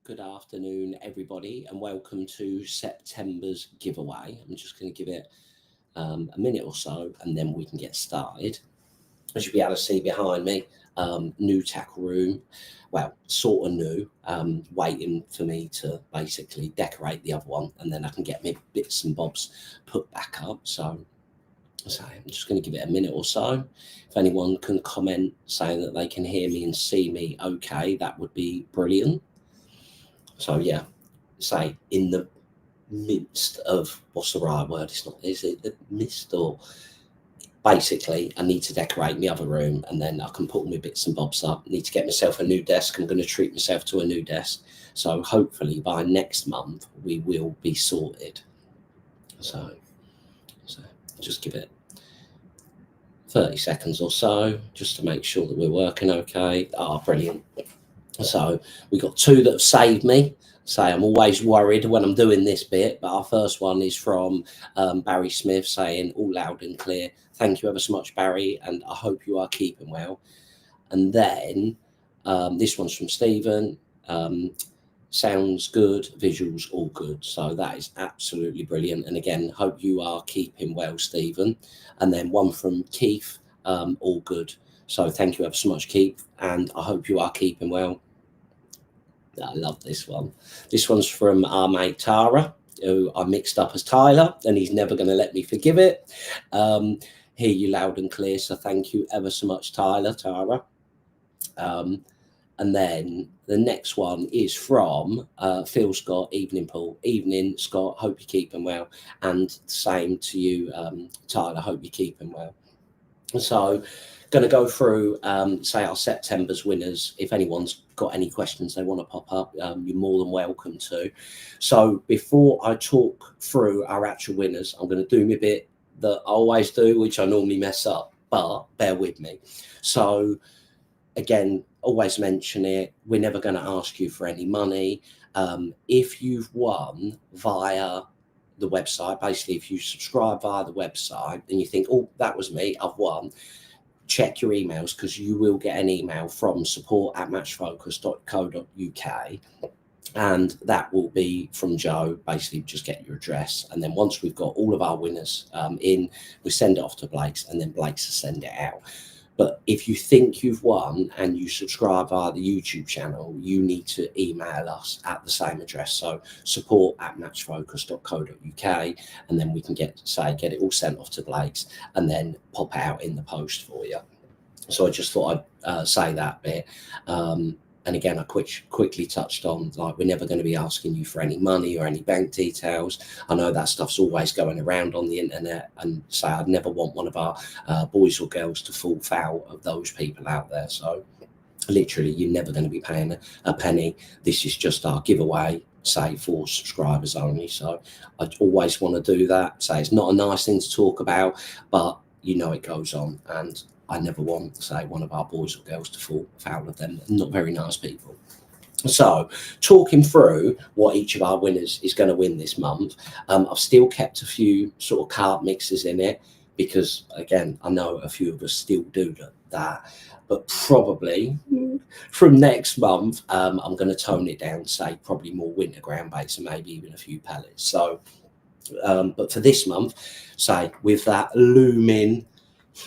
Good afternoon, everybody, and welcome to September's giveaway. I'm just going to give it a minute or so, and then we can get started. As you'll be able to see behind me, new tackle room. Well, sort of new, waiting for me to basically decorate the other one, and then I can get my bits and bobs put back up. So I'm just going to give it a minute or so. If anyone can comment saying that they can hear me and see me okay, that would be brilliant. So yeah, say in the midst of, what's the right word? It's not, is it the mist, or basically I need to decorate my other room and then I can put all my bits and bobs up. I need to get myself a new desk. I'm going to treat myself to a new desk. So hopefully by next month we will be sorted. So just give it 30 seconds or so just to make sure that we're working okay. Brilliant. So we got two that have saved me. Say I'm always worried when I'm doing this bit, but our first one is from Barry Smith saying, all loud and clear. Thank you ever so much, Barry, and I hope you are keeping well. And then this one's from Stephen. Sounds good, visuals all good. So that is absolutely brilliant. And again, hope you are keeping well, Stephen. And then one from Keith, all good. So thank you ever so much, Keith, and I hope you are keeping well. I love this one. This one's from our mate Tara, who I mixed up as Tyler, and he's never going to let me forgive it. Hear you loud and clear, so thank you ever so much, Tara. And then the next one is from Phil Scott, Evening Paul. Evening, Scott, hope you're keeping well. And same to you, Tyler, hope you're keeping well. So going to go through, say, our September's winners. If anyone's got any questions they want to pop up, you're more than welcome to. So before I talk through our actual winners, I'm going to do my bit that I always do, which I normally mess up, but bear with me. So again, always mention it. We're never going to ask you for any money. If you've won via the website, basically if you subscribe via the website and you think, oh, that was me, I've won, check your emails, because you will get an email from support@matchfocus.co.uk, and that will be from Joe. Basically just get your address, and then once we've got all of our winners in, we send it off to Blake's, and then Blake's will send it out. But if you think you've won and you subscribe via the YouTube channel, you need to email us at the same address. So support@matchfocus.co.uk, and then we can get it all sent off to Blake's and then pop out in the post for you. So I just thought I'd say that bit. And again, I quickly touched on, like, we're never going to be asking you for any money or any bank details. I know that stuff's always going around on the internet, and say I'd never want one of our boys or girls to fall foul of those people out there. So literally, you're never going to be paying a penny. This is just our giveaway, say, for subscribers only. So I always want to do that. Say it's not a nice thing to talk about, but you know it goes on, and I never want, say, one of our boys or girls to fall foul of them. Not very nice people. So talking through what each of our winners is going to win this month, I've still kept a few sort of card mixes in it, because again, I know a few of us still do that, but probably from next month, I'm going to tone it down, say probably more winter ground baits and maybe even a few pellets. So, but for this month, say with that looming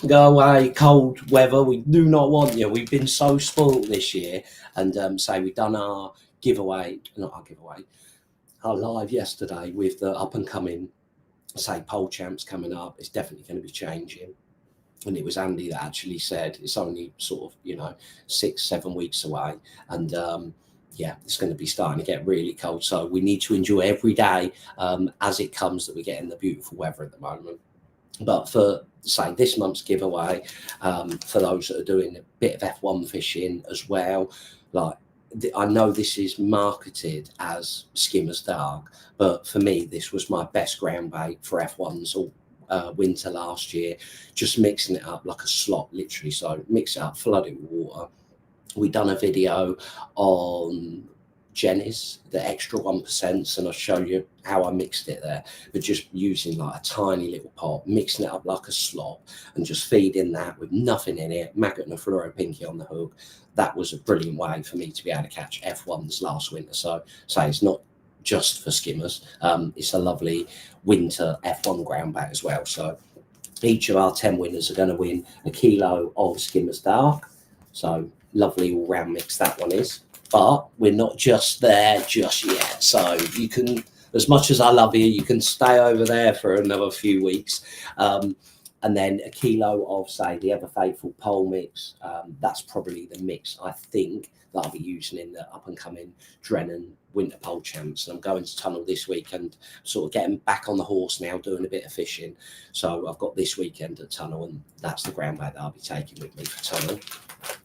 go away cold weather, we do not want you. We've been so spoiled this year, and say we've done our our live yesterday with the up and coming, say, pole champs coming up. It's definitely going to be changing, and it was Andy that actually said it's only sort of 6-7 weeks away, and yeah, it's going to be starting to get really cold. So we need to enjoy every day as it comes that we're getting the beautiful weather at the moment. But for, say, this month's giveaway, for those that are doing a bit of F1 fishing as well, like, I know this is marketed as Skimmer's Dark, but for me, this was my best ground bait for F1s all winter last year. Just mixing it up like a slot, literally. So mix it up, flood it with water. We done a video on Jenny's, the extra 1%, and I'll show you how I mixed it there. But just using like a tiny little pot, mixing it up like a slop, and just feeding that with nothing in it, maggot and a fluoro pinky on the hook. That was a brilliant way for me to be able to catch F1s last winter. So it's not just for skimmers. It's a lovely winter F1 ground bait as well. So each of our 10 winners are going to win a kilo of Skimmers Dark. So lovely all round mix that one is. But we're not just there just yet. So you can, as much as I love you can stay over there for another few weeks. And then a kilo of, say, the ever faithful pole mix. That's probably the mix I think that I'll be using in the up and coming Drennan Winter Pole Champs. And I'm going to Tunnel this weekend, sort of getting back on the horse now, doing a bit of fishing. So I've got this weekend at Tunnel, and that's the ground bait that I'll be taking with me for Tunnel.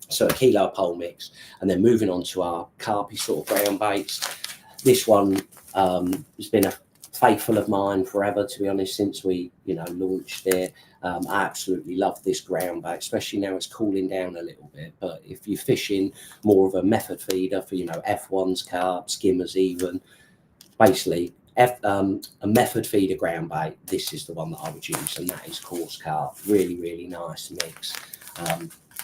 So a kilo pole mix, and then moving on to our carpy sort of ground baits. This one has been a faithful of mine forever, to be honest, since we launched it. I absolutely love this ground bait, especially now it's cooling down a little bit. But if you're fishing more of a method feeder for F1s, carp, skimmers, even basically a method feeder ground bait, this is the one that I would use, and that is coarse carp. Really, really nice mix,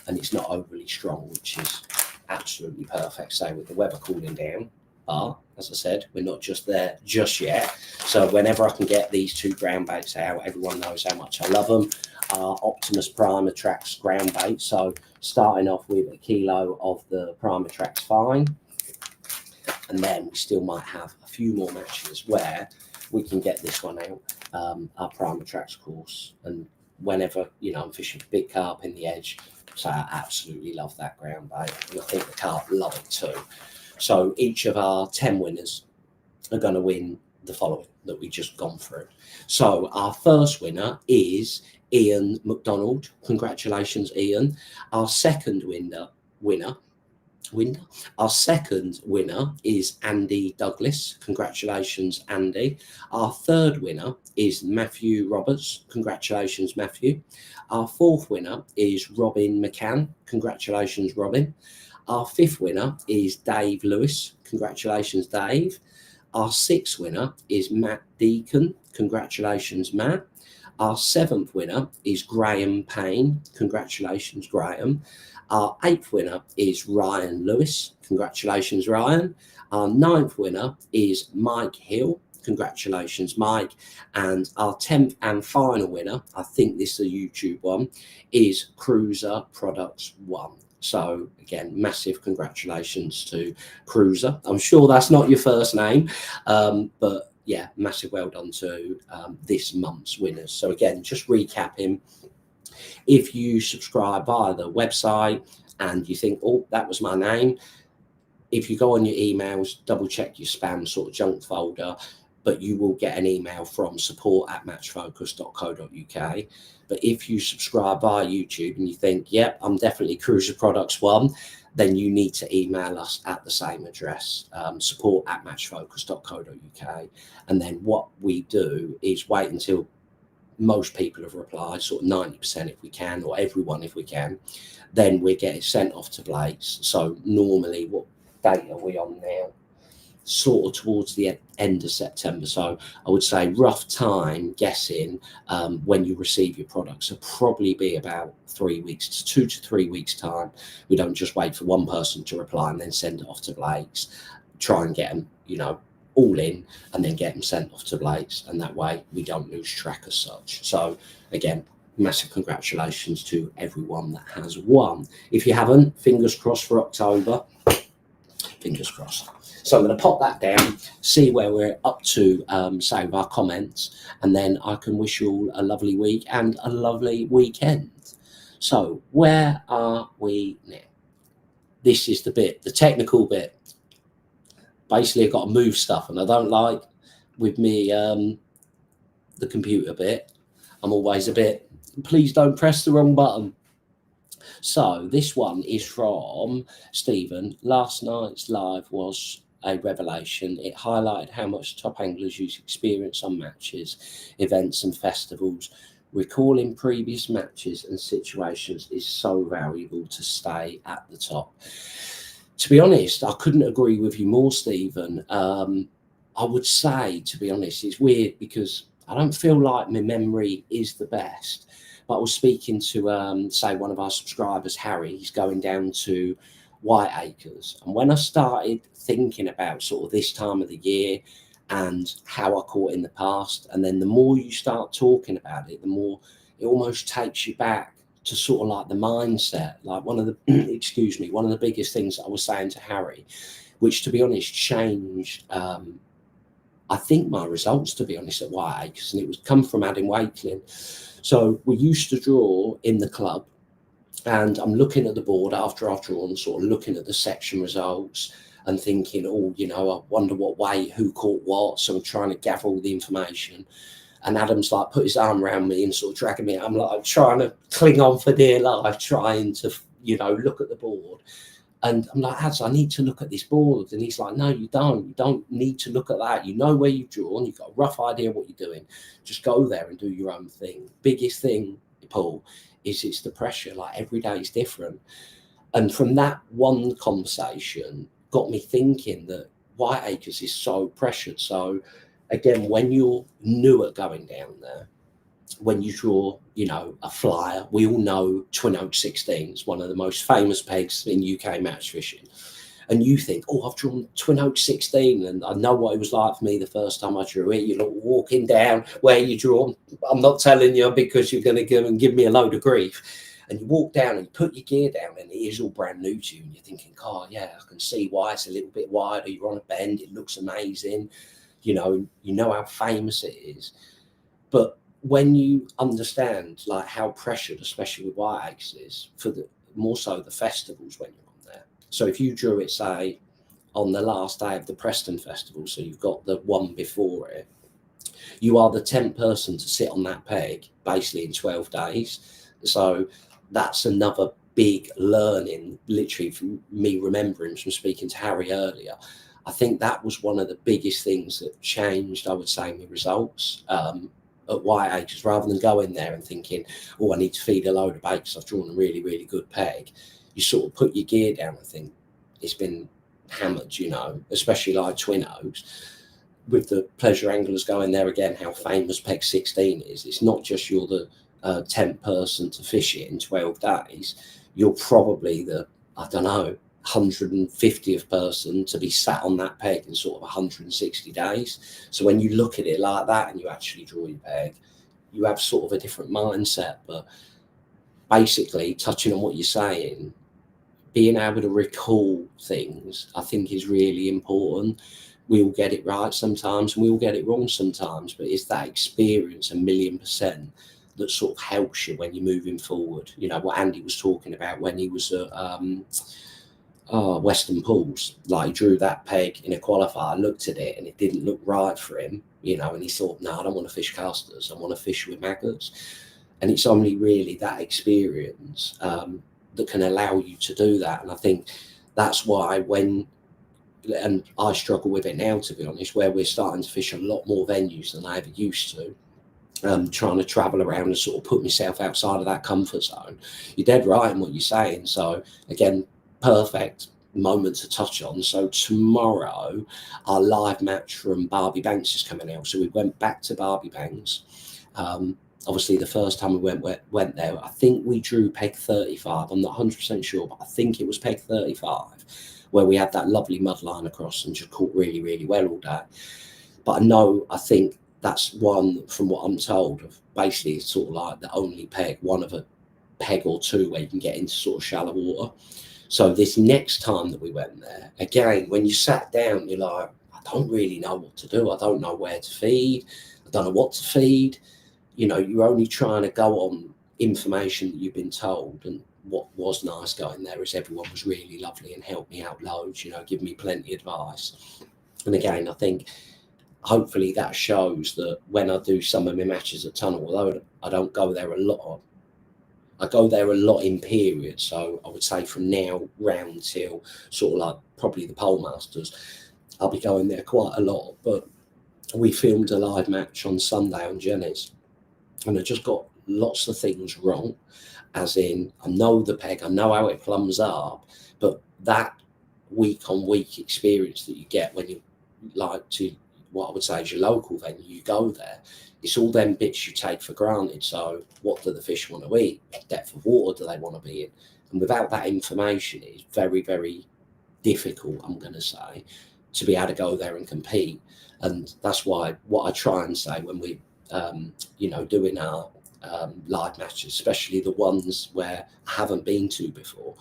and it's not overly strong, which is absolutely perfect. So with the weather cooling down. But as I said, we're not just there just yet. So whenever I can get these two ground baits out, everyone knows how much I love them. Our Optimus Prime Attracts ground bait. So starting off with a kilo of the Prime Attracts Fine. And then we still might have a few more matches where we can get this one out, our Prime Attracts course. And whenever, I'm fishing big carp in the edge. So I absolutely love that ground bait. And I think the carp love it too. So each of our 10 winners are going to win the following that we've just gone through. So our first winner is Ian McDonald. Congratulations, Ian. Our second Our second winner is Andy Douglas. Congratulations, Andy. Our third winner is Matthew Roberts. Congratulations, Matthew. Our fourth winner is Robin McCann. Congratulations, Robin. Our fifth winner is Dave Lewis. Congratulations, Dave. Our sixth winner is Matt Deacon. Congratulations, Matt. Our seventh winner is Graham Payne. Congratulations, Graham. Our eighth winner is Ryan Lewis. Congratulations, Ryan. Our ninth winner is Mike Hill. Congratulations, Mike. And our 10th and final winner, I think this is a YouTube one, is Cruiser Products 1. So again, massive congratulations to Cruiser. I'm sure that's not your first name, but yeah, massive well done to this month's winners. So again, just recapping. If you subscribe via the website and you think, oh, that was my name, if you go on your emails, double check your spam sort of junk folder, but you will get an email from support@matchfocus.co.uk. But if you subscribe via YouTube and you think, yep, I'm definitely Cruiser Products 1, then you need to email us at the same address, support@matchfocus.co.uk. And then what we do is wait until most people have replied, sort of 90% if we can, or everyone if we can, then we get it sent off to Blake's. So normally, what date are we on now? Sort of towards the end of September. So I would say rough time guessing when you receive your products will probably be about 3 weeks to 2 to 3 weeks time. We don't just wait for one person to reply and then send it off to Blake's. Try and get them, all in and then get them sent off to Blake's, and that way we don't lose track as such. So again, massive congratulations to everyone that has won. If you haven't, fingers crossed for October. Fingers crossed. So I'm going to pop that down, see where we're up to, say, with our comments, and then I can wish you all a lovely week and a lovely weekend. So where are we now? This is the bit, the technical bit. Basically, I've got to move stuff, and I don't like with me the computer bit. I'm always a bit, please don't press the wrong button. So this one is from Stephen. Last night's live was a revelation. It highlighted how much top anglers use experience on matches, events and festivals. Recalling previous matches and situations is so valuable to stay at the top. To be honest, I couldn't agree with you more, Stephen. I would say, to be honest, it's weird because I don't feel like my memory is the best. But I was speaking to, say, one of our subscribers, Harry. He's going down to Whiteacres. And when I started thinking about sort of this time of the year and how I caught in the past, and then the more you start talking about it, the more it almost takes you back to sort of like the mindset. Like one of the, excuse me, one of the biggest things that I was saying to Harry, which to be honest changed, I think my results, to be honest, at Whiteacres, and it was come from Adam Wakeling. So we used to draw in the club, and I'm looking at the board after I've drawn, sort of looking at the section results and thinking, oh, you know, I wonder what weight, who caught what. So I'm trying to gather all the information. And Adam's like put his arm around me and sort of dragging me. I'm like trying to cling on for dear life, trying to, you know, look at the board. And I'm like, Ads, I need to look at this board. And he's like, no, you don't. You don't need to look at that. You know where you've drawn. You've got a rough idea what you're doing. Just go there and do your own thing. Biggest thing, Paul, is it's the pressure. Like every day is different. And from that one conversation got me thinking that Whiteacres is so pressured. So again, when you're new at going down there, when you draw, you know, a flyer, we all know Twin Oak 16 is one of the most famous pegs in UK match fishing. And you think, oh, I've drawn Twin Oak 16, and I know what it was like for me the first time I drew it. You're walking down where you draw. I'm not telling you because you're going to give me a load of grief. And you walk down and you put your gear down, and it is all brand new to you. And you're thinking, oh, yeah, I can see why it's a little bit wider. You're on a bend. It looks amazing. You know how famous it is. But when you understand like how pressured, especially with Whiteacres, is for the more so the festivals when you're on there. So if you drew it, say, on the last day of the Preston Festival, so you've got the one before it, you are the 10th person to sit on that peg basically in 12 days. So that's another big learning, literally from me remembering from speaking to Harry earlier. I think that was one of the biggest things that changed, I would say, my results at Whiteacres. Rather than going there and thinking, oh, I need to feed a load of bait because I've drawn a really, really good peg, you sort of put your gear down and think, it's been hammered, you know, especially like Twin Oaks. With the pleasure anglers going there again, how famous peg 16 is. It's not just you're the 10th person to fish it in 12 days. You're probably the, I don't know, 150th person to be sat on that peg in sort of 160 days. So when you look at it like that and you actually draw your peg, you have sort of a different mindset. But basically, touching on what you're saying, being able to recall things, I think is really important. We all get it right sometimes and we all get it wrong sometimes, but it's that experience 1,000,000% that sort of helps you when you're moving forward. You know, what Andy was talking about when he was at Western Pools, like he drew that peg in a qualifier, looked at it and it didn't look right for him, you know, and he thought, no, I don't want to fish casters, I want to fish with maggots. And it's only really that experience that can allow you to do that. And I think that's why and I struggle with it now, to be honest, where we're starting to fish a lot more venues than I ever used to. Trying to travel around and sort of put myself outside of that comfort zone. You're dead right in what you're saying. So again, perfect moment to touch on. So tomorrow, our live match from Barbie Banks is coming out. So we went back to Barbie Banks. Obviously, the first time we went there, I think we drew peg 35. I'm not 100% sure, but I think it was peg 35, where we had that lovely mud line across and just caught really, really well all day. But I think that's one, from what I'm told, of basically sort of like the only peg, one of a peg or two where you can get into sort of shallow water. So this next time that we went there, again, when you sat down, you're like, I don't really know what to do. I don't know where to feed. I don't know what to feed. You know, you're only trying to go on information that you've been told. And what was nice going there is everyone was really lovely and helped me out loads, you know, give me plenty of advice. And again, I think hopefully that shows that when I do some of my matches at Tunnel, although I don't go there a lot, I go there a lot in periods. So I would say from now round till sort of like probably the Pole Masters, I'll be going there quite a lot. But we filmed a live match on Sunday on Jenny's, and I just got lots of things wrong, as in I know the peg, I know how it plumbs up, but that week on week experience that you get when you like to, what I would say is your local venue, you go there, it's all them bits you take for granted. So what do the fish want to eat? What depth of water do they want to be in? And without that information, it's very, very difficult, I'm going to say, to be able to go there and compete. And that's why what I try and say when we, doing our live matches, especially the ones where I haven't been to before,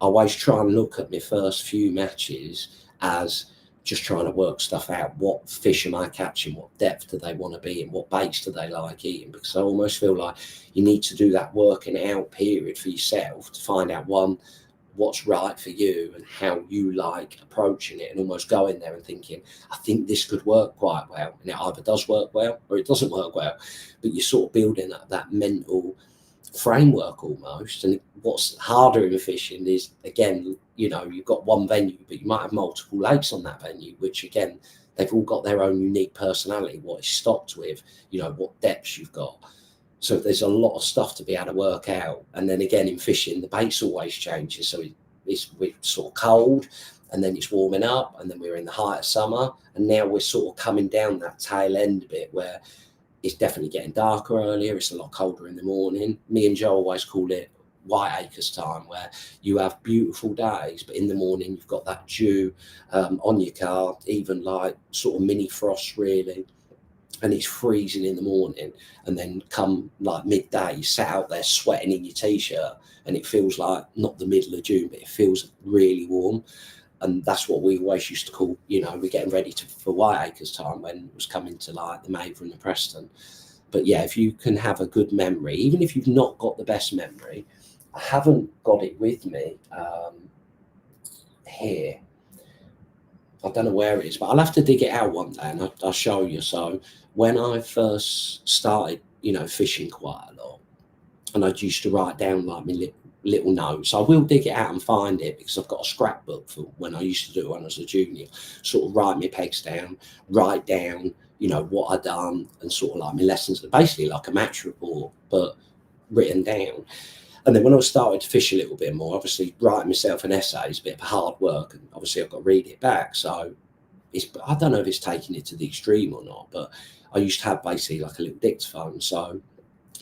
I always try and look at my first few matches as just trying to work stuff out. What fish am I catching? What depth do they want to be in? What baits do they like eating? Because I almost feel like you need to do that working out period for yourself to find out, one, what's right for you and how you like approaching it, and almost going there and thinking, I think this could work quite well. And it either does work well or it doesn't work well. But you're sort of building up that mental framework almost. And what's harder in fishing is, again, you've got one venue, but you might have multiple lakes on that venue, which again, they've all got their own unique personality, what it's stocked with, what depths you've got. So there's a lot of stuff to be able to work out. And then again, in fishing, the bait's always changes. So we're sort of cold, and then it's warming up, and then we're in the height of summer, and now we're sort of coming down that tail end a bit where it's definitely getting darker earlier. It's a lot colder in the morning. Me and Joe always call it Whiteacres time, where you have beautiful days, but in the morning you've got that dew on your car, even like sort of mini frost really, and it's freezing in the morning. And then come like midday, you sat out there sweating in your t-shirt, and it feels like not the middle of June, but it feels really warm. And that's what we always used to call, we're getting ready for Whiteacres time, when it was coming to like the Maver and the Preston. But yeah, if you can have a good memory, even if you've not got the best memory, I haven't got it with me here. I don't know where it is, but I'll have to dig it out one day and I'll show you. So when I first started, fishing quite a lot, and I used to write down like my little notes. I will dig it out and find it, because I've got a scrapbook for when I used to do it when I was a junior. Sort of write my pegs down, write down, what I'd done, and sort of like my lessons, basically like a match report, but written down. And then when I started to fish a little bit more, obviously writing myself an essay is a bit of hard work, and obviously I've got to read it back. So I don't know if it's taking it to the extreme or not, but I used to have basically like a little dictaphone. So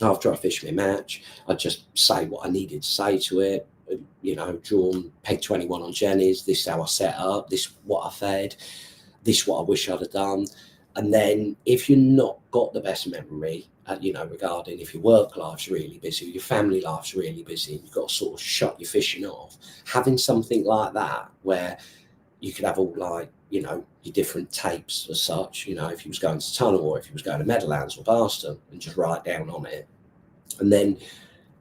after I fished my match, I'd just say what I needed to say to it, drawn peg 21 on Jenny's, this is how I set up, this what I fed, this what I wish I'd have done. And then if you're not got the best memory, regarding if your work life's really busy, your family life's really busy, and you've got to sort of shut your fishing off, having something like that where you could have all like, your different tapes as such, if you was going to Tunnel or if you was going to Meadowlands or Barston, and just write down on it. And then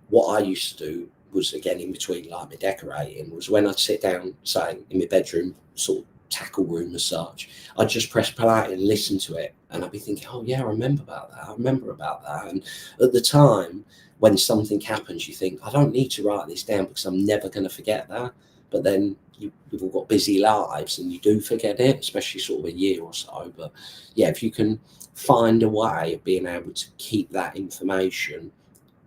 what I used to do was, again, in between like my decorating, was when I'd sit down, say, in my bedroom, sort of tackle room as such, I'd just press play and listen to it, and I'd be thinking, oh yeah, I remember about that. And at the time when something happens, you think, I don't need to write this down because I'm never going to forget that. But then we've all got busy lives and you do forget it, especially sort of a year or so. But yeah, if you can find a way of being able to keep that information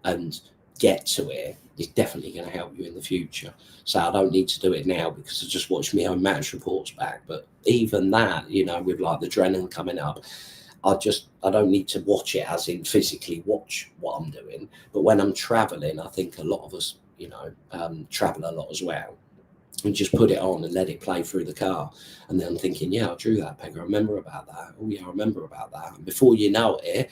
and get to it, it's definitely going to help you in the future. So I don't need to do it now because I just watched my own match reports back. But even that, with like the Drennan coming up, I don't need to watch it as in physically watch what I'm doing. But when I'm traveling, I think a lot of us, travel a lot as well, and just put it on and let it play through the car. And then I'm thinking, yeah, I drew that peg. I remember about that. Oh yeah, I remember about that. And before you know it,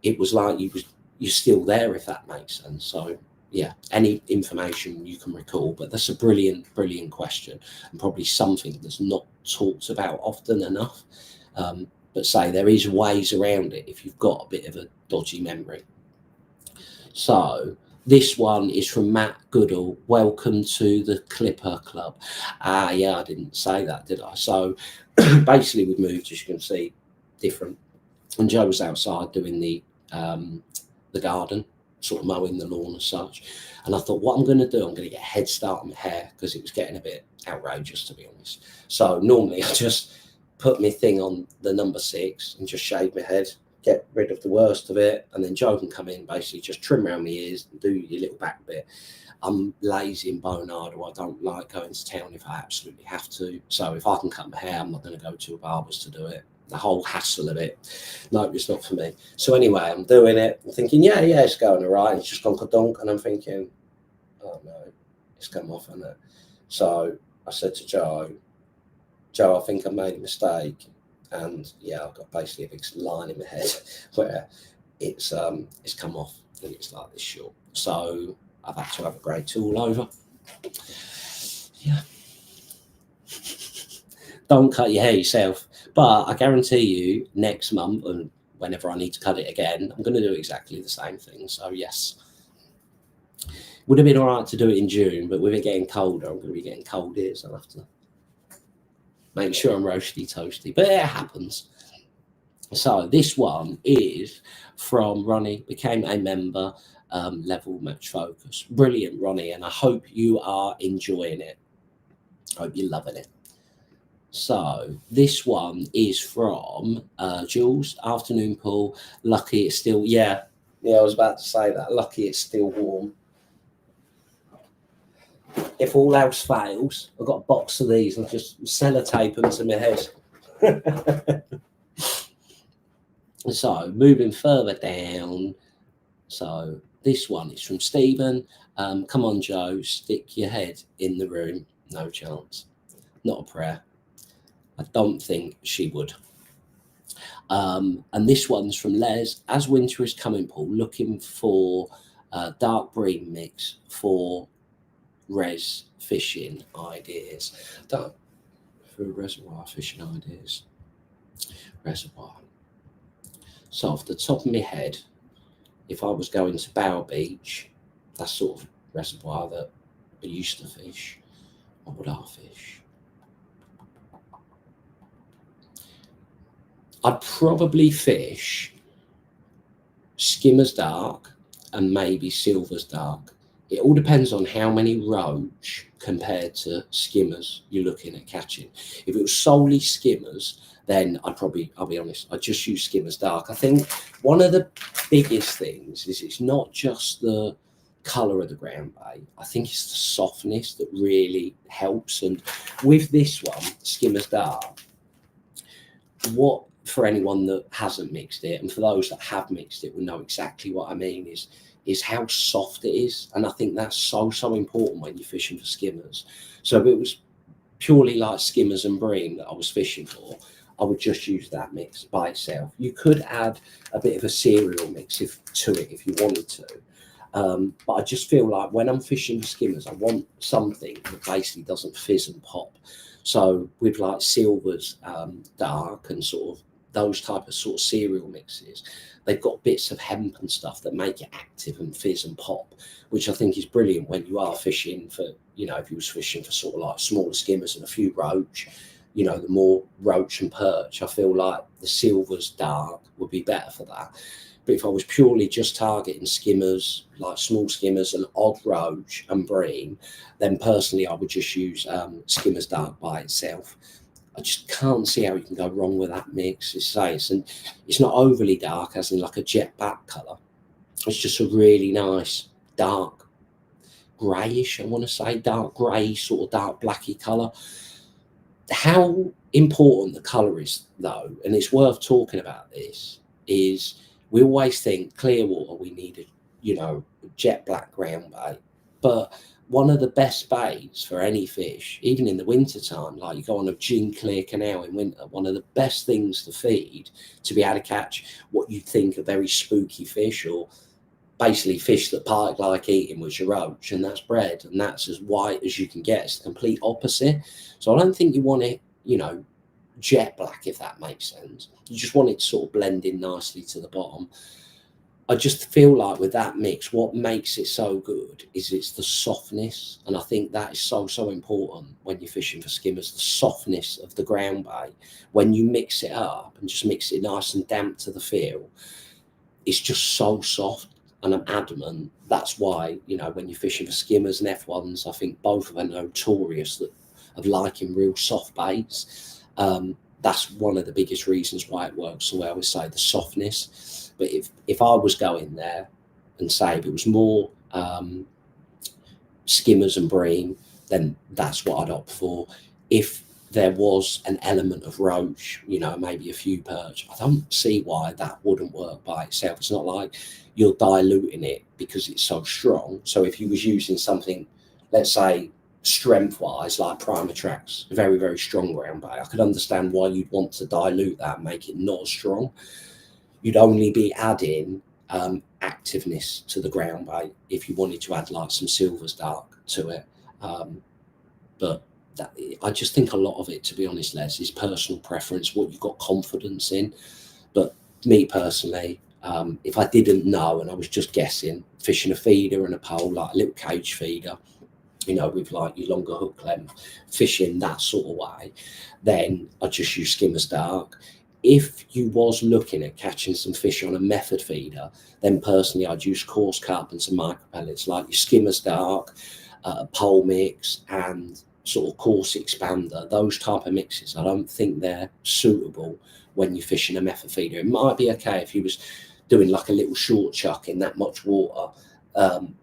it was like you're still there, if that makes sense. So yeah, any information you can recall. But that's a brilliant question, and probably something that's not talked about often enough. But say there is ways around it if you've got a bit of a dodgy memory. So this one is from Matt Goodall. Welcome to the Clipper Club. Yeah, I didn't say that, did I? So basically we've moved, as you can see, different. And Joe was outside doing the garden, sort of mowing the lawn as such. And I thought, what I'm going to do, I'm going to get a head start on my hair because it was getting a bit outrageous, to be honest. So normally I just put my thing on the number 6 and just shave my head, get rid of the worst of it, and then Joe can come in, basically just trim around my ears and do your little back bit. I'm lazy and bonard, I don't like going to town if I absolutely have to. So if I can cut my hair, I'm not going to go to a barber's to do it. The whole hassle of it, no, it's not for me. So anyway, I'm doing it. I'm thinking, yeah, it's going all right. It's just gone ka-dunk, and I'm thinking, oh no, it's come off, hasn't it? So I said to Joe, I think I made a mistake, and yeah, I've got basically a big line in my head where it's come off and it's like this short. So I've had to have a grade 2 all over. Yeah. Don't cut your hair yourself. But I guarantee you next month and whenever I need to cut it again, I'm going to do exactly the same thing. So yes. Would have been all right to do it in June, but with it getting colder, I'm going to be getting cold ears. I'll have to make sure I'm roasty toasty. But it happens. So this one is from Ronnie, became a member, level match focus. Brilliant, Ronnie, and I hope you are enjoying it. I hope you're loving it. So this one is from Jules, afternoon pool. Lucky it's still, yeah, I was about to say that. Lucky it's still warm. If all else fails, I've got a box of these and just sellotape them to my head. So moving further down. So this one is from Stephen. Come on, Joe, stick your head in the room. No chance. Not a prayer. I don't think she would. And this one's from Les. As winter is coming, Paul, looking for dark bream mix for res fishing ideas. For reservoir fishing ideas. Reservoir. So off the top of my head, if I was going to Bow Beach, that's sort of reservoir that I used to fish. What would I fish? I'd probably fish Skimmer's Dark and maybe Silver's Dark. It all depends on how many roach compared to skimmers you're looking at catching. If it was solely skimmers, then I'll be honest, I'd just use Skimmer's Dark. I think one of the biggest things is it's not just the colour of the ground bait. I think it's the softness that really helps. And with this one, Skimmer's Dark, for anyone that hasn't mixed it, and for those that have mixed it will know exactly what I mean, is how soft it is. And I think that's so important when you're fishing for skimmers. So if it was purely like skimmers and bream that I was fishing for, I would just use that mix by itself. You could add a bit of a cereal mix to it if you wanted to. But I just feel like when I'm fishing for skimmers, I want something that basically doesn't fizz and pop. So with like Silver's Dark and sort of those type of sort of cereal mixes, they've got bits of hemp and stuff that make it active and fizz and pop, which I think is brilliant when you are fishing for, if you was fishing for sort of like smaller skimmers and a few roach, the more roach and perch, I feel like the Silver's Dark would be better for that. But if I was purely just targeting skimmers, like small skimmers and odd roach and bream, then personally I would just use Skimmer's Dark by itself. I just can't see how you can go wrong with that mix. It's not overly dark, as in like a jet black colour. It's just a really nice dark greyish, I want to say, dark grey, sort of dark blacky colour. How important the colour is, though, and it's worth talking about this, is we always think Clearwater, we need a jet black ground bait, but one of the best baits for any fish, even in the winter time, like you go on a gin clear canal in winter, one of the best things to feed to be able to catch what you'd think are very spooky fish, or basically fish that pike like eating, was your roach, and that's bread, and that's as white as you can get. It's the complete opposite. So I don't think you want it, jet black, if that makes sense. You just want it to sort of blend in nicely to the bottom. I just feel like with that mix, what makes it so good is it's the softness. And I think that is so important when you're fishing for skimmers, the softness of the ground bait. When you mix it up and just mix it nice and damp to the feel, it's just so soft. And I'm adamant that's why, when you're fishing for skimmers and F1s, I think both of them are notorious of liking real soft baits. That's one of the biggest reasons why it works so well, is say the softness. But if I was going there and say if it was more skimmers and bream, then that's what I'd opt for. If there was an element of roach, you know, maybe a few perch, I don't see why that wouldn't work by itself. It's not like you're diluting it because it's so strong. So if you was using something, let's say strength wise, like Primatrax, very, very strong ground bait, I could understand why you'd want to dilute that and make it not as strong. You'd only be adding activeness to the ground bait if you wanted to add like some Silver's Dark to it. But I just think a lot of it, to be honest, Les, is personal preference, what you've got confidence in. But me personally, if I didn't know and I was just guessing, fishing a feeder and a pole, like a little cage feeder, you know, with like your longer hook length, fishing that sort of way, then I just use Skimmer's Dark. If you was looking at catching some fish on a method feeder, then personally I'd use coarse carp and some micro pellets like your Skimmer's Dark, pole mix, and sort of coarse expander. Those type of mixes, I don't think they're suitable when you're fishing a method feeder. It might be okay if you was doing like a little short chuck in that much water,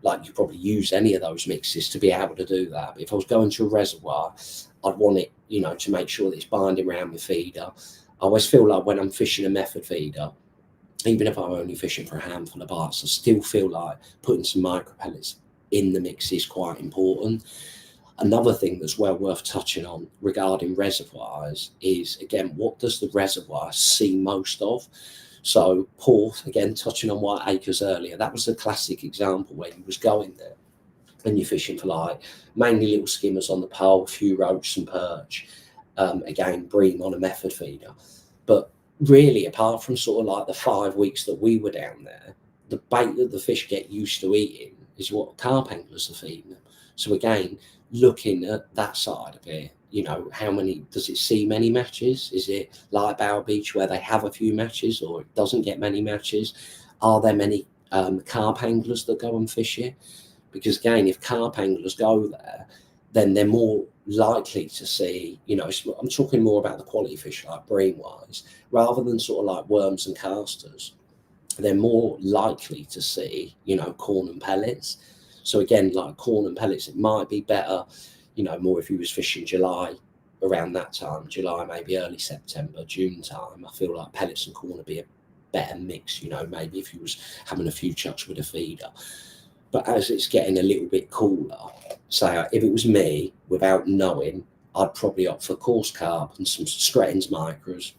like you probably use any of those mixes to be able to do that. But if I was going to a reservoir, I'd want it, you know, to make sure that it's binding around my feeder. I always feel like when I'm fishing a method feeder, even if I'm only fishing for a handful of bites, I still feel like putting some micro pellets in the mix is quite important. Another thing that's well worth touching on regarding reservoirs is, again, what does the reservoir see most of? So Port, again, touching on White Acres earlier, that was a classic example where you was going there and you're fishing for like mainly little skimmers on the pole, a few roach, some perch, again, bream on a method feeder. But really, apart from sort of like the 5 weeks that we were down there, the bait that the fish get used to eating is what carp anglers are feeding them. So again, looking at that side of it, you know, how many, does it see many matches? Is it like Bower Beach where they have a few matches or it doesn't get many matches? Are there many carp anglers that go and fish it? Because again, if carp anglers go there, then they're more likely to see, you know, I'm talking more about the quality fish like bream wise, rather than sort of like worms and casters. They're more likely to see, you know, corn and pellets. So again, like corn and pellets, it might be better, you know, more if you was fishing July, around that time, July, maybe early September, June time. I feel like pellets and corn would be a better mix, you know, maybe if you was having a few chucks with a feeder. But as it's getting a little bit cooler, say if it was me, without knowing, I'd probably opt for coarse carp and some Stretton's micros.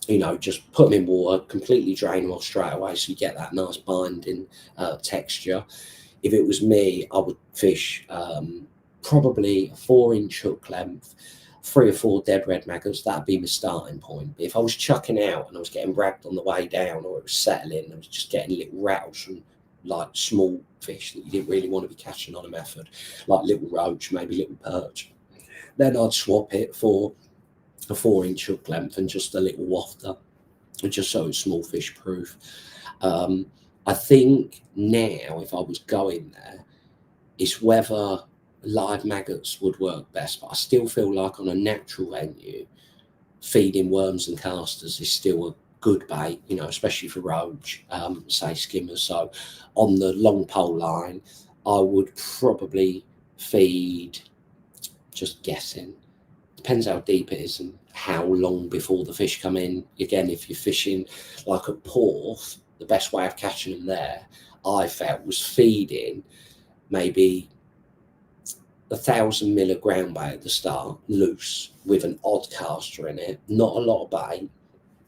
You know, just put them in water, completely drain them off straight away so you get that nice binding texture. If it was me, I would fish probably a 4-inch hook length, 3 or 4 dead red maggots. That'd be my starting point. But if I was chucking out and I was getting ragged on the way down, or it was settling and I was just getting little rattles from like small fish that you didn't really want to be catching on a method, like little roach, maybe little perch, then I'd swap it for a 4-inch hook length and just a little wafter, just so it's small fish proof. I think now, if I was going there, it's whether live maggots would work best, but I still feel like on a natural venue, feeding worms and casters is still a good bait, you know, especially for roach, say skimmers. So on the long pole line, I would probably feed, just guessing, depends how deep it is and how long before the fish come in. Again, if you're fishing like at Porth, the best way of catching them there, I felt, was feeding maybe 1,000 mil of ground bait at the start, loose, with an odd caster in it, not a lot of bait,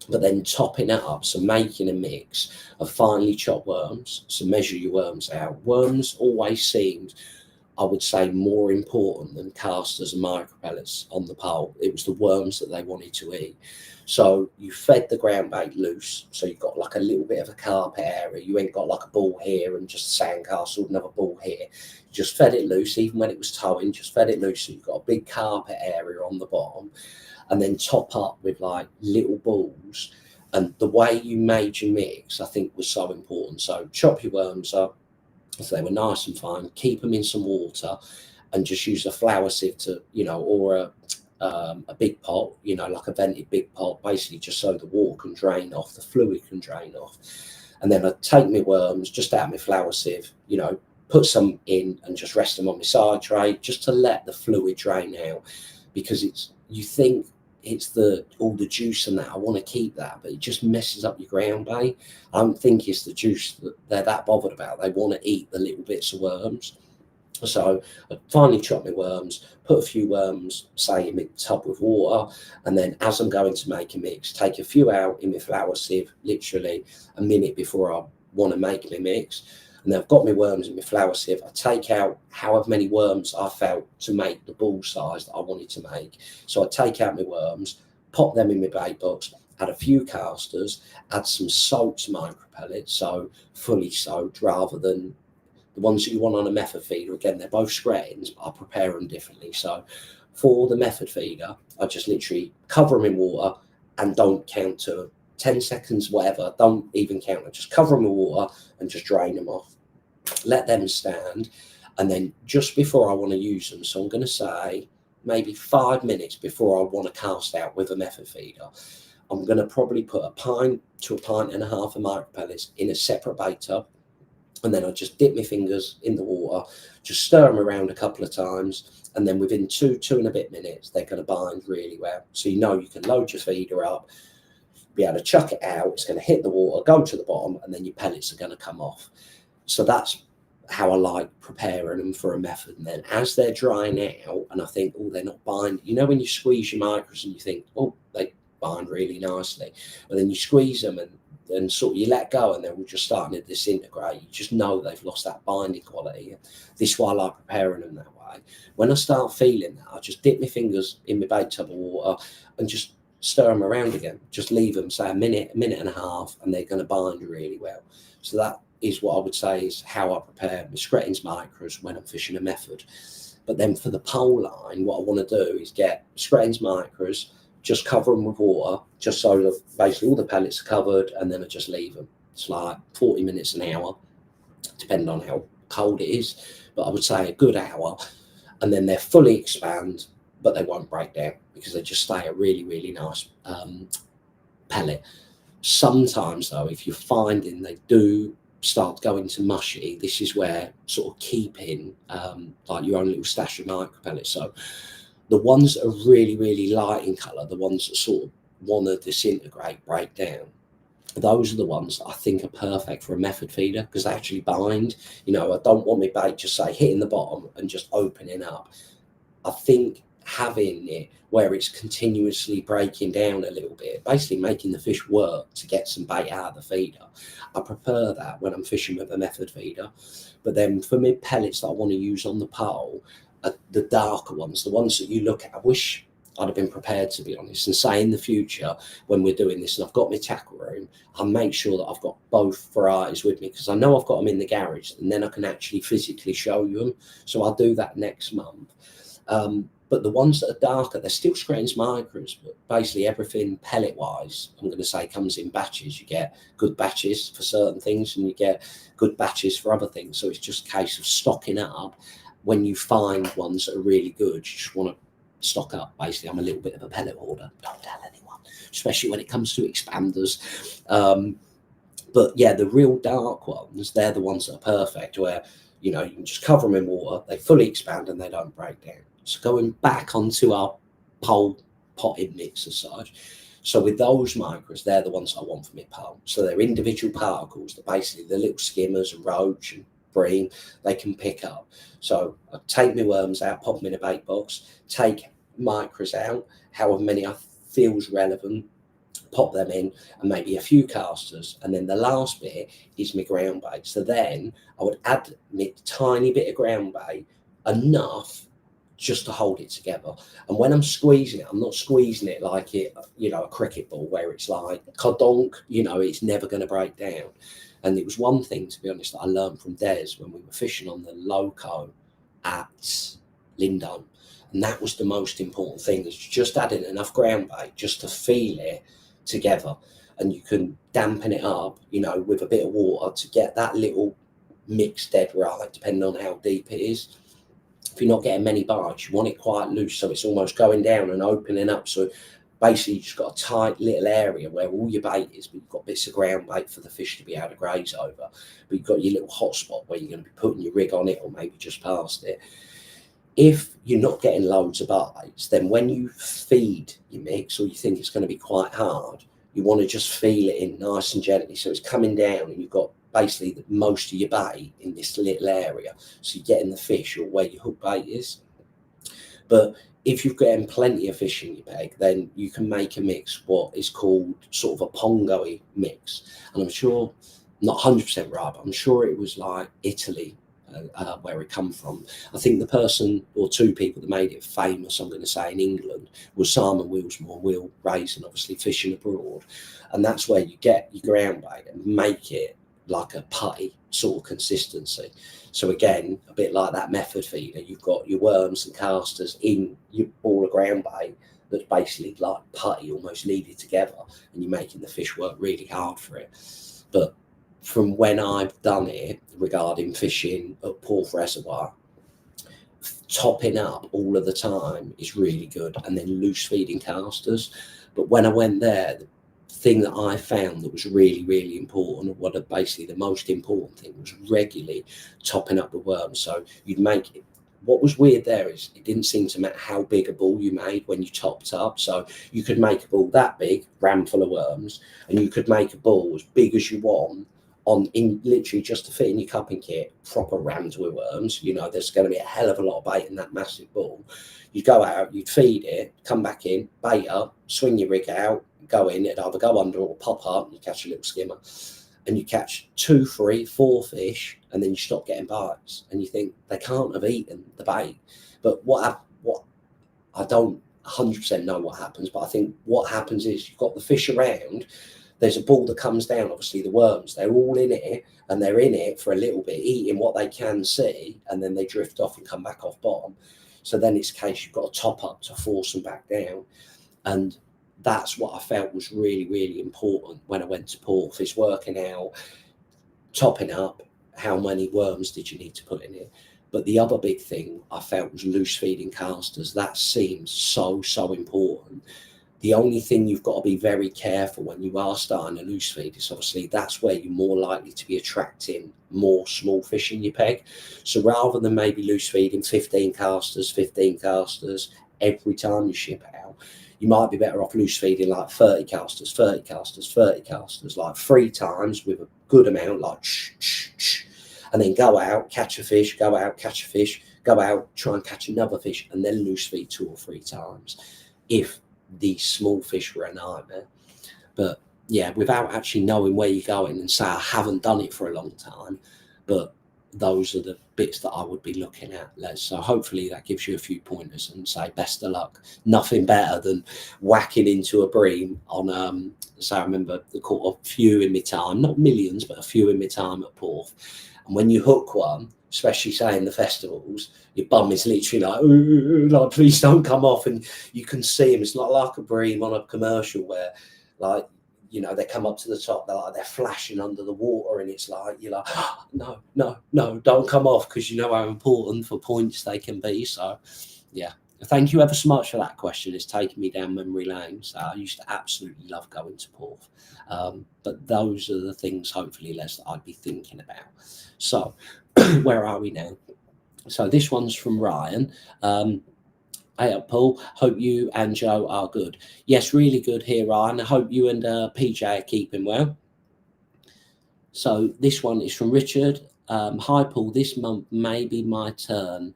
but then topping it up, so making a mix of finely chopped worms. So measure your worms out. Worms always seemed, I would say, more important than casters and micro pellets on the pole. It was the worms that they wanted to eat. So you fed the ground bait loose, so you've got like a little bit of a carpet area. You ain't got like a ball here and just a sandcastle, another ball here. You just fed it loose, even when it was towing, just fed it loose. So you've got a big carpet area on the bottom, and then top up with like little balls. And the way you made your mix, I think, was so important. So chop your worms up, so they were nice and fine, keep them in some water, and just use a flour sieve to, you know, or a big pot, you know, like a vented big pot, basically just so the water can drain off, the fluid can drain off. And then I'd take my worms just out of my flour sieve, you know, put some in and just rest them on my side tray just to let the fluid drain out, because you think it's all the juice and that, I want to keep that, but it just messes up your ground bait. I don't think it's the juice that they're that bothered about. They want to eat the little bits of worms. So I finally chopped my worms, put a few worms, say, in my tub with water, and then as I'm going to make a mix, take a few out in my flour sieve, literally a minute before I want to make my mix. And then I've got my worms in my flour sieve. I take out however many worms I felt to make the ball size that I wanted to make. So I take out my worms, pop them in my bait box, add a few casters, add some soaked micro pellets, so fully soaked rather than the ones that you want on a method feeder. Again, they're both scratins, but I prepare them differently. So for the method feeder, I just literally cover them in water and don't count to 10 seconds, whatever. Don't even count it. Just cover them in water and just drain them off. Let them stand. And then just before I want to use them, so I'm going to say maybe 5 minutes before I want to cast out with a method feeder, I'm going to probably put a pint to a pint and a half of micro pellets in a separate bait tub. And then I just dip my fingers in the water, just stir them around a couple of times. And then within two and a bit minutes, they're going to bind really well. So you can load your feeder up, be able to chuck it out. It's going to hit the water, go to the bottom, and then your pellets are going to come off. So that's how I like preparing them for a method. And then as they're drying out and I think, oh, they're not binding. When you squeeze your micros and you think, oh, they bind really nicely. But then you squeeze them and sort of you let go and they're all just starting to disintegrate. You just know they've lost that binding quality. This is why I like preparing them that way. When I start feeling that, I just dip my fingers in my bait tub of water and just stir them around again. Just leave them, say, a minute and a half, and they're going to bind really well. So that is what I would say is how I prepare my scratins micros when I'm fishing a method. But then for the pole line, what I want to do is get scratins micros, just cover them with water, just so that basically all the pellets are covered, and then I just leave them. It's like 40 minutes, an hour, depending on how cold it is. But I would say a good hour, and then they're fully expand, but they won't break down because they just stay a really, really nice pellet. Sometimes, though, if you're finding they do start going to mushy, this is where sort of keeping like your own little stash of micro pellets. So the ones that are really, really light in colour, the ones that sort of want to disintegrate, break down, those are the ones that I think are perfect for a method feeder because they actually bind. I don't want my bait just say hitting the bottom and just opening up. I think having it where it's continuously breaking down a little bit, basically making the fish work to get some bait out of the feeder. I prefer that when I'm fishing with a method feeder. But then for me, pellets that I want to use on the pole, the darker ones, the ones that you look at. I wish I'd have been prepared, to be honest, and say in the future when we're doing this and I've got my tackle room, I'll make sure that I've got both varieties with me because I know I've got them in the garage and then I can actually physically show you them. So I'll do that next month. But the ones that are darker, they're still scratins micros, but basically everything pellet wise, I'm going to say, comes in batches. You get good batches for certain things and you get good batches for other things. So it's just a case of stocking up. When you find ones that are really good, you just want to stock up. Basically, I'm a little bit of a pellet hoarder. Don't tell anyone, especially when it comes to expanders. But yeah, the real dark ones, they're the ones that are perfect where, you can just cover them in water, they fully expand and they don't break down. So going back onto our pole potting mix as such. So with those micros, they're the ones I want for my pole. So they're individual particles that basically the little skimmers and roach and bream, they can pick up. So I take my worms out, pop them in a bait box, take micros out, however many I feels relevant, pop them in, and maybe a few casters. And then the last bit is my ground bait. So then I would add my tiny bit of ground bait, enough just to hold it together. And when I'm squeezing it, I'm not squeezing it like it, a cricket ball where it's like kadonk, it's never going to break down. And it was one thing, to be honest, that I learned from Des when we were fishing on the Loco at Lindholm. And that was the most important thing, is just adding enough ground bait just to feel it together. And you can dampen it up, with a bit of water to get that little mix dead right, depending on how deep it is. If you're not getting many bites, you want it quite loose, so it's almost going down and opening up. So basically you've just got a tight little area where all your bait is, but you've got bits of ground bait for the fish to be able to graze over. But you've got your little hot spot where you're going to be putting your rig on it, or maybe just past it. If you're not getting loads of bites, then when you feed your mix, or you think it's going to be quite hard, you want to just feel it in nice and gently. So it's coming down and you've got basically most of your bait in this little area. So you're getting the fish or where your hook bait is. But if you've got plenty of fish in your peg, then you can make a mix, what is called sort of a pongo-y mix. And I'm sure, not 100% right, but I'm sure it was like Italy, where it come from. I think the person or two people that made it famous, I'm going to say, in England was Simon Willsmore, Will Raisin, obviously Fishing Abroad. And that's where you get your ground bait and make it like a putty sort of consistency. So again, a bit like that method feeder, you've got your worms and casters in your ball of ground bait that's basically like putty, almost kneaded together, and you're making the fish work really hard for it. But from when I've done it regarding fishing at Porth Reservoir, topping up all of the time is really good, and then loose feeding casters. But when I went there, the thing that I found that was really, really important, basically the most important thing, was regularly topping up the worms. So you'd make it. What was weird there is it didn't seem to matter how big a ball you made when you topped up. So you could make a ball that big, ram full of worms, and you could make a ball as big as you want in literally just to fit in your cupping kit, proper rammed with worms. You know, there's going to be a hell of a lot of bait in that massive ball. You'd go out, you'd feed it, come back in, bait up, swing your rig out, go in, it'd either go under or pop up, and you catch a little skimmer. And you catch 2, 3, 4 fish, and then you stop getting bites. And you think they can't have eaten the bait. But what I don't 100% know what happens, but I think what happens is you've got the fish around. There's a ball that comes down, obviously the worms, they're all in it, and they're in it for a little bit, eating what they can see, and then they drift off and come back off bottom. So then it's a case you've got to top up to force them back down. And that's what I felt was really, really important when I went to Porth, is working out, topping up, how many worms did you need to put in it. But the other big thing I felt was loose feeding casters. That seems so, so important. The only thing you've got to be very careful when you are starting a loose feed is obviously that's where you're more likely to be attracting more small fish in your peg. So rather than maybe loose feeding 15 casters every time you ship out, you might be better off loose feeding like 30 casters, like 3 times with a good amount, like shh, and then go out, catch a fish, go out, catch a fish, go out, try and catch another fish, and then loose feed 2 or 3 times if these small fish were a nightmare. But yeah, without actually knowing where you're going, and say I haven't done it for a long time, but those are the bits that I would be looking at, Les. So hopefully that gives you a few pointers, and say best of luck. Nothing better than whacking into a bream on so I remember I caught a few in my time, not millions, but a few in my time at Porth. And when you hook one, especially say in the festivals, your bum is literally like please don't come off, and you can see them. It's not like a bream on a commercial where, like, you know, they come up to the top, they're flashing under the water, and it's like, you're like, oh, no, don't come off, because you know how important for points they can be. So yeah, thank you ever so much for that question. It's taken me down memory lane. So I used to absolutely love going to Porth. But those are the things, hopefully, Les, that I'd be thinking about. So where are we now? So this one's from Ryan. Hey up, Paul. Hope you and Joe are good. Yes, really good here, Ryan. I hope you and PJ are keeping well. So this one is from Richard. Hi, Paul. This month may be my turn.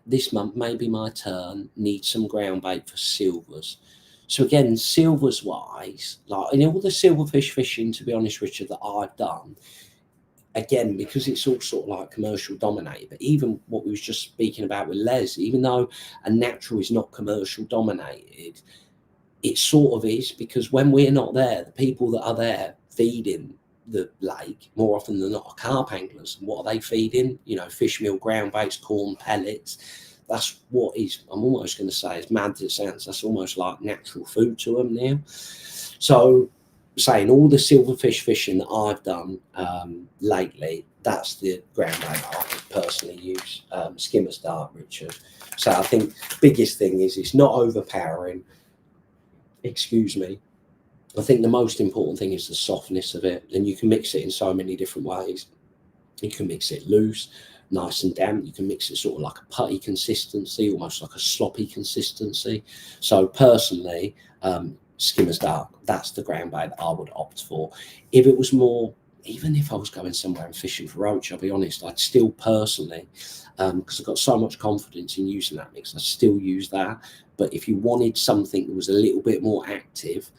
This month may be my turn. Need some ground bait for silvers. So again, silvers wise, like in all the silverfish fishing, to be honest, Richard, that I've done, again, because it's all sort of like commercial dominated, but even what we was just speaking about with Les, even though a natural is not commercial dominated, it sort of is, because when we're not there, the people that are there feeding the lake more often than not are carp anglers. And what are they feeding? You know, fish meal, ground baits, corn, pellets. That's what is, I'm almost going to say, as mad as it sounds, that's almost like natural food to them now. So saying all the silverfish fishing that I've done lately, that's the ground bait that I would personally use. Skimmer's Dart, Richard. So I think biggest thing is it's not overpowering. Excuse me. I think the most important thing is the softness of it, and you can mix it in so many different ways. You can mix it loose, nice and damp. You can mix it sort of like a putty consistency, almost like a sloppy consistency. So personally, Skimmer's Dart, that's the ground bait that I would opt for. If it was more, even if I was going somewhere and fishing for roach, I'll be honest, I'd still personally, because I've got so much confidence in using that mix, I still use that. But if you wanted something that was a little bit more active,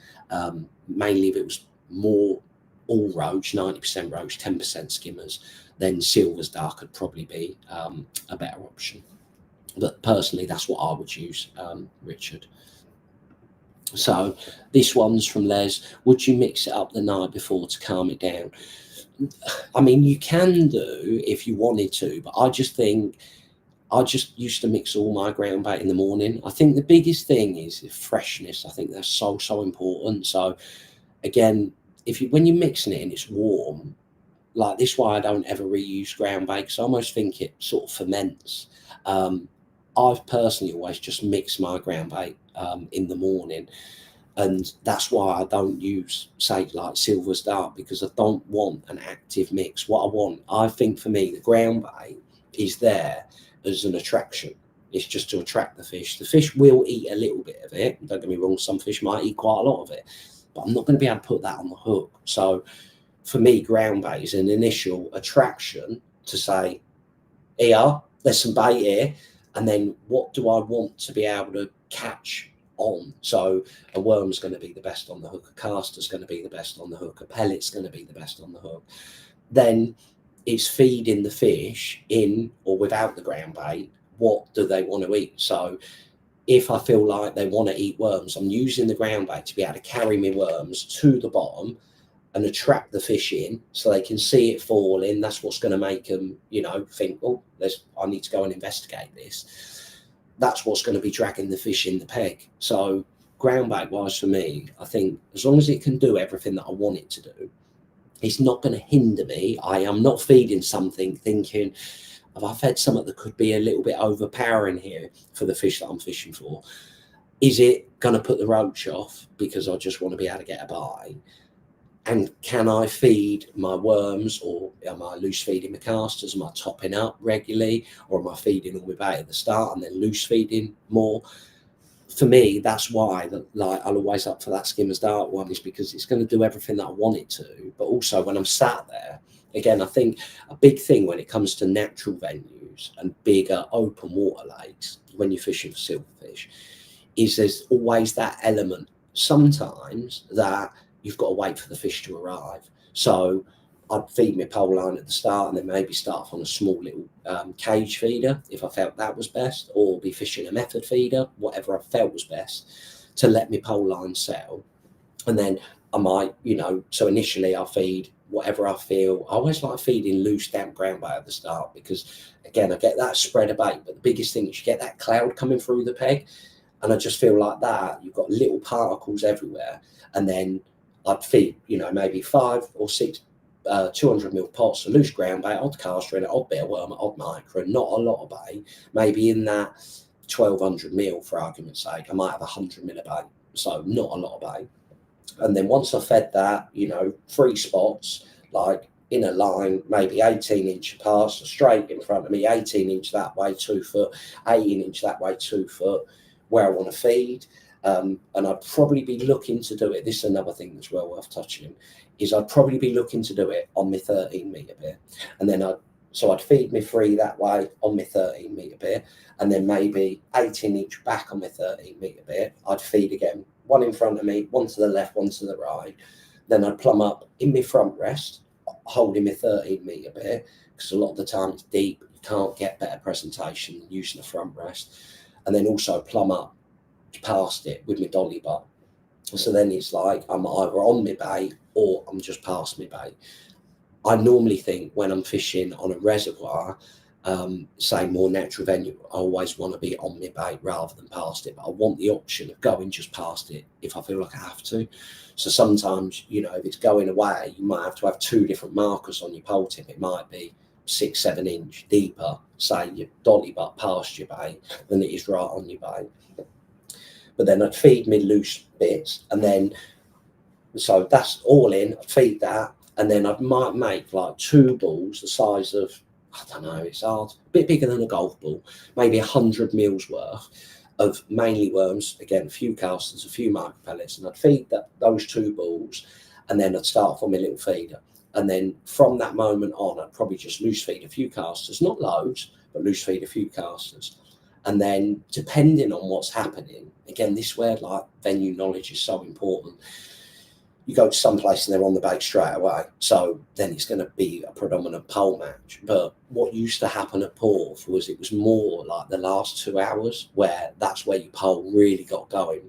mainly if it was more all roach, 90% roach, 10% skimmers, then Silver's Dart could probably be a better option. But personally, that's what I would use, Richard. So this one's from Les. Would you mix it up the night before to calm it down? I mean, you can do if you wanted to, but I just think I just used to mix all my ground bait in the morning. I think the biggest thing is freshness. I think that's so important. So again, when you're mixing it and it's warm, like this, why I don't ever reuse ground bait, because I almost think it sort of ferments. I've personally always just mixed my ground bait in the morning, and that's why I don't use, say, like Silver's Dart, because I don't want an active mix. What I want, I think for me, the ground bait is there as an attraction. It's just to attract the fish. The fish will eat a little bit of it. Don't get me wrong, some fish might eat quite a lot of it, but I'm not going to be able to put that on the hook. So for me, ground bait is an initial attraction to say, here, there's some bait here, and then what do I want to be able to catch on? So a worm's going to be the best on the hook, a caster's going to be the best on the hook, a pellet's going to be the best on the hook. Then it's feeding the fish in or without the ground bait. What do they want to eat? So if I feel like they want to eat worms, I'm using the ground bait to be able to carry my worms to the bottom and attract the fish in so they can see it fall in. That's what's going to make them, think, oh, I need to go and investigate this. That's what's going to be dragging the fish in the peg. So ground bait wise for me, I think as long as it can do everything that I want it to do, it's not going to hinder me. I am not feeding something thinking, have I fed something that could be a little bit overpowering here for the fish that I'm fishing for? Is it going to put the roach off because I just want to be able to get a bite? And can I feed my worms, or am I loose feeding my casters? Am I topping up regularly, or am I feeding all my bait at the start and then loose feeding more? For me, that's why I'll always up for that Skimmer's Dart one, is because it's going to do everything that I want it to. But also when I'm sat there, again, I think a big thing when it comes to natural venues and bigger open water lakes, when you're fishing for silverfish, is there's always that element sometimes that you've got to wait for the fish to arrive. So I'd feed my pole line at the start and then maybe start off on a small little cage feeder if I felt that was best, or be fishing a method feeder, whatever I felt was best, to let my pole line settle. And then I might, so initially I'll feed whatever I feel. I always like feeding loose, damp ground bait at the start because, again, I get that spread of bait, but the biggest thing is you get that cloud coming through the peg, and I just feel like that you've got little particles everywhere. And then I'd feed, maybe 5 or 6 200ml pots of loose ground bait, odd caster in it, odd bit of worm, odd micro, not a lot of bait. Maybe in that 1200ml, for argument's sake, I might have 100ml of bait, so not a lot of bait. And then once I fed that, 3 spots, like in a line, maybe 18-inch apart, so straight in front of me, 18-inch that way, 2 foot, 18-inch that way, 2 foot, where I want to feed. And I'd probably be looking to do it. This is another thing that's well worth touching, is I'd probably be looking to do it on my 13-metre bit. And then I'd feed me 3 that way on my 13-metre bit, and then maybe 18-inch back on my 13-metre bit. I'd feed again, 1 in front of me, 1 to the left, 1 to the right. Then I'd plumb up in my front rest, holding my 13-metre bit, because a lot of the time it's deep. You can't get better presentation than using the front rest. And then also plumb up past it with my dolly bar. So then it's like I'm either on my bait or I'm just past my bait. I normally think when I'm fishing on a reservoir, say more natural venue, I always want to be on my bait rather than past it. But I want the option of going just past it if I feel like I have to. So sometimes, you know, if it's going away, you might have to have 2 different markers on your pole tip. It might be 6-7 inch deeper, say your dolly butt past your bait, than it is right on your bait. But then I'd feed me loose bits, and then so that's all in. I'd feed that, and then I might make like 2 balls the size of, I don't know, it's hard, a bit bigger than a golf ball, maybe 100 mils worth of mainly worms. Again, a few casters, a few micro pellets, and I'd feed those 2 balls, and then I'd start off on my little feeder. And then from that moment on, I'd probably just loose feed a few casters, not loads, but loose feed a few casters. And then depending on what's happening, again, this is where like venue knowledge is so important. You go to some place and they're on the bait straight away, so then it's going to be a predominant pole match. But what used to happen at Porth was it was more like the last 2 hours where that's where your pole really got going,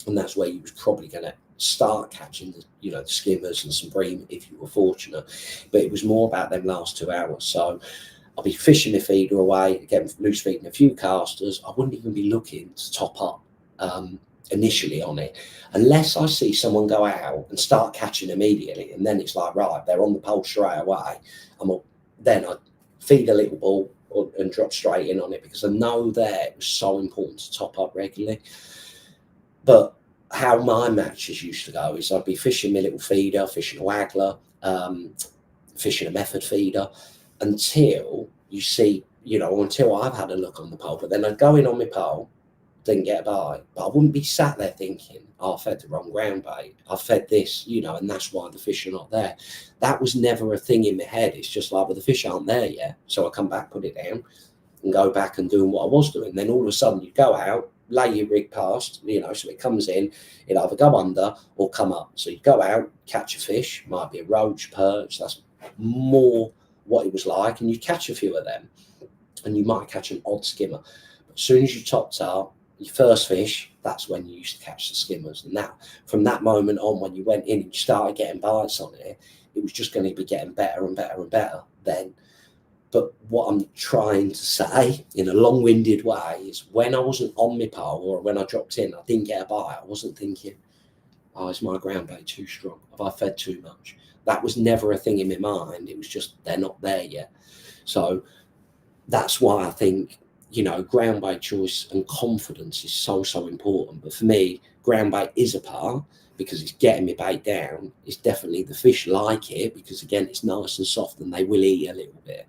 and that's where you was probably going to start catching the, you know, the skimmers and some bream if you were fortunate. But it was more about them last 2 hours. So I'll be fishing my feeder away, again, loose feeding a few casters. I wouldn't even be looking to top up initially on it, unless I see someone go out and start catching immediately. And then it's like, right, they're on the pole straight away. Then I feed a little ball and drop straight in on it, because I know there it was so important to top up regularly. But how my matches used to go is I'd be fishing my little feeder, fishing a waggler, fishing a method feeder, until you see, you know, until I've had a look on the pole. But then I'd go in on my pole, didn't get a bite, but I wouldn't be sat there thinking, oh, I fed the wrong ground bait, I fed this, you know, and that's why the fish are not there. That was never a thing in my head. It's just like, well, the fish aren't there yet. So I come back, put it down, and go back and doing what I was doing. Then all of a sudden you go out, lay your rig past, you know, so it comes in, it either go under or come up. So you go out, catch a fish, might be a roach, perch, that's more what it was like, and you catch a few of them, and you might catch an odd skimmer. But as soon as you topped up your first fish, that's when you used to catch the skimmers. And that, from that moment on, when you went in and you started getting bites on it, it was just going to be getting better and better and better then. But what I'm trying to say in a long-winded way is, when I wasn't on my pole, or when I dropped in, I didn't get a bite, I wasn't thinking, oh, is my ground bait too strong? Have I fed too much? That was never a thing in my mind. It was just, they're not there yet. So that's why I think, you know, ground bait choice and confidence is so, so important. But for me, ground bait is a part, because it's getting my bait down. It's definitely, the fish like it, because again, it's nice and soft and they will eat a little bit.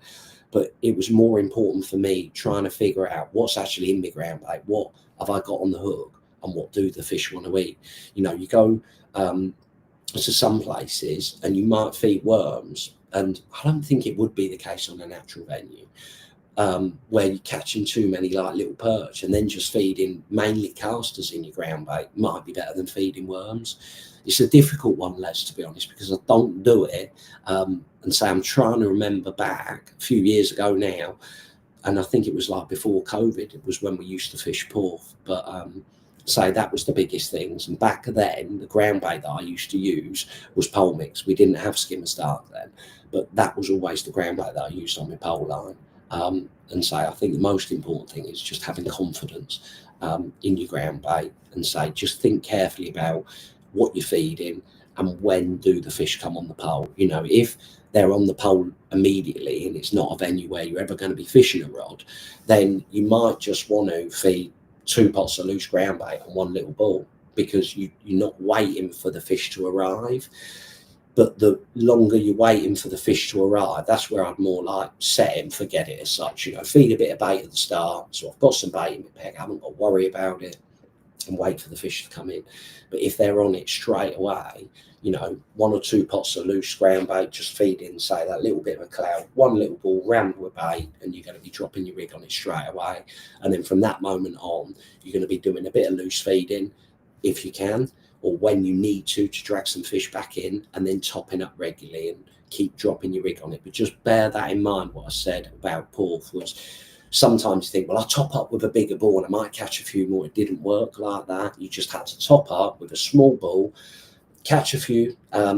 But it was more important for me trying to figure out what's actually in my ground bait, what have I got on the hook, and what do the fish want to eat. You know, you go to some places and you might feed worms, and I don't think it would be the case on a natural venue, where you're catching too many like little perch, and then just feeding mainly casters in your ground bait might be better than feeding worms. It's a difficult one, Les, to be honest, because I don't do it. And say, I'm trying to remember back a few years ago now, and I think it was like before COVID, it was when we used to fish Porth. But say that was the biggest things. And back then, the ground bait that I used to use was pole mix. We didn't have skimmer stark then, but that was always the ground bait that I used on my pole line. And say, I think the most important thing is just having confidence in your ground bait, and say, just think carefully about what you're feeding and when do the fish come on the pole. You know, if they're on the pole immediately and it's not a venue where you're ever going to be fishing a rod, then you might just want to feed 2 pots of loose ground bait and 1 little ball, because you're not waiting for the fish to arrive. But the longer you're waiting for the fish to arrive, that's where I'd more like set it and forget it as such. You know, feed a bit of bait at the start, so I've got some bait in my peg, I haven't got to worry about it, and wait for the fish to come in. But if they're on it straight away, you know, 1 or 2 pots of loose ground bait, just feed in, say, that little bit of a cloud, 1 little ball, rammed with bait, and you're going to be dropping your rig on it straight away. And then from that moment on, you're going to be doing a bit of loose feeding if you can, or when you need to drag some fish back in, and then topping up regularly and keep dropping your rig on it. But just bear that in mind. What I said about Porth was, sometimes you think, well, I'll top up with a bigger ball and I might catch a few more. It didn't work like that. You just had to top up with a small ball, catch a few